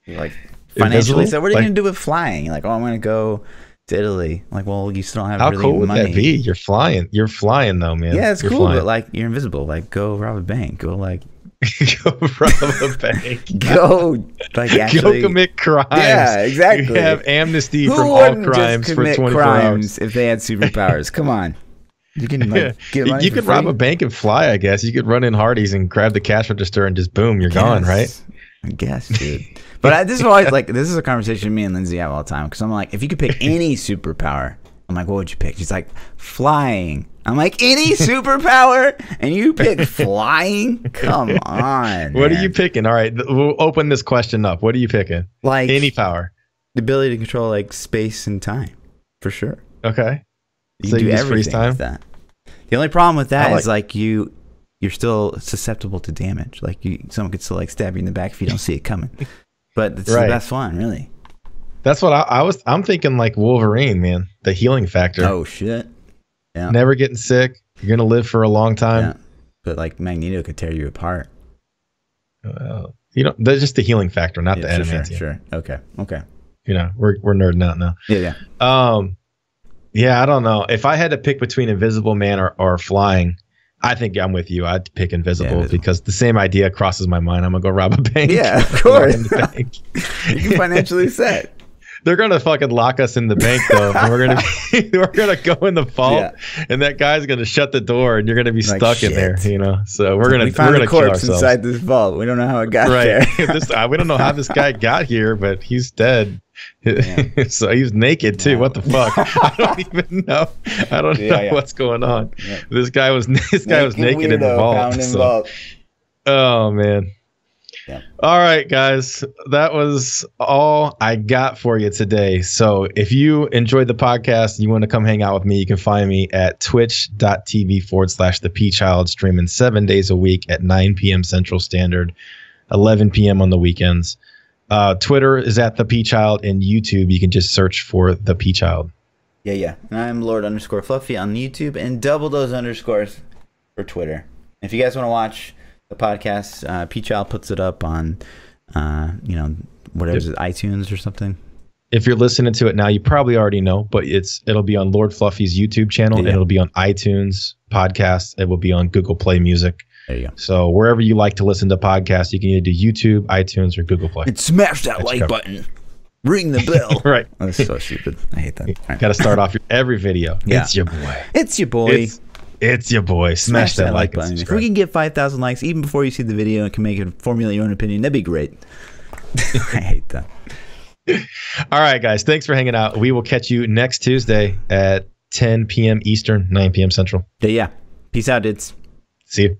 Like financially, so what are you gonna do with flying? You're like, oh, I'm gonna go to Italy. Like, well, you still don't have how really cool would money. that be? You're flying though, man. Yeah, it's you're cool, flying. but like you're invisible. Like, go rob a bank. Go like go rob a bank. Go like actually go commit crimes. Yeah, exactly. You have amnesty Who from all crimes for 24 hours. If they had superpowers? Come on. You can like get money. You could rob a bank and fly, I guess. You could run in Hardee's and grab the cash register and just boom, you're gone, right? I guess, dude. But this is always like, this is a conversation me and Lindsay have all the time, because I'm like, if you could pick any superpower, I'm like, what would you pick? She's like, flying. I'm like, any superpower? And you pick flying? Come on. What are you picking? All right, we'll open this question up. What are you picking? Like any power. The ability to control like space and time, for sure. Okay. You can do everything with that. The only problem with that is like you're still susceptible to damage. Like someone could still like stab you in the back if you don't see it coming. But it's the best one, really. That's what I'm thinking, like Wolverine, man. The healing factor. Oh shit. Yeah. Never getting sick. You're gonna live for a long time. Yeah. But like Magneto could tear you apart. You know, that's just the healing factor, not the adamantium. Sure. Okay. You know, we're nerding out now. Yeah. Yeah, I don't know. If I had to pick between Invisible Man or flying, I think I'm with you. I'd pick Invisible because the same idea crosses my mind. I'm gonna go rob a bank. Yeah, of course. You can financially set. They're gonna fucking lock us in the bank though. And we're gonna go in the vault, and that guy's gonna shut the door, and you're gonna be stuck in there. You know, so we're gonna kill ourselves. Corpse inside this vault. We don't know how it got there. We don't know how this guy got here, but he's dead. So he's naked too. What the fuck? I don't even know. I don't know what's going on. Yeah. This guy was naked in the vault. Oh man. Yeah. All right, guys. That was all I got for you today. So if you enjoyed the podcast and you want to come hang out with me, you can find me at twitch.tv/ThaPChild, streaming 7 days a week at 9 p.m. Central Standard, 11 p.m. on the weekends. Twitter is at ThaPChild, and YouTube, you can just search for ThaPChild. Yeah. And I'm Lord_Fluffy on YouTube, and double those underscores for Twitter. If you guys want to watch the podcast, PChild puts it up on, whatever is it, iTunes or something. If you're listening to it now, you probably already know, but it'll be on Lord Fluffy's YouTube channel, and it'll be on iTunes podcasts. It will be on Google Play Music. There you go. So wherever you like to listen to podcasts, you can either do YouTube, iTunes, or Google Play. And smash that like button. Ring the bell. Right. Oh, that's so stupid. I hate that. Right. Got to start off every video. Yeah. It's your boy. It's your boy. It's your boy. Smash that like button. If we can get 5,000 likes even before you see the video and can make it formulate your own opinion, that'd be great. I hate that. All right, guys. Thanks for hanging out. We will catch you next Tuesday at 10 p.m. Eastern, 9 p.m. Central. Yeah. Peace out, dudes. See you.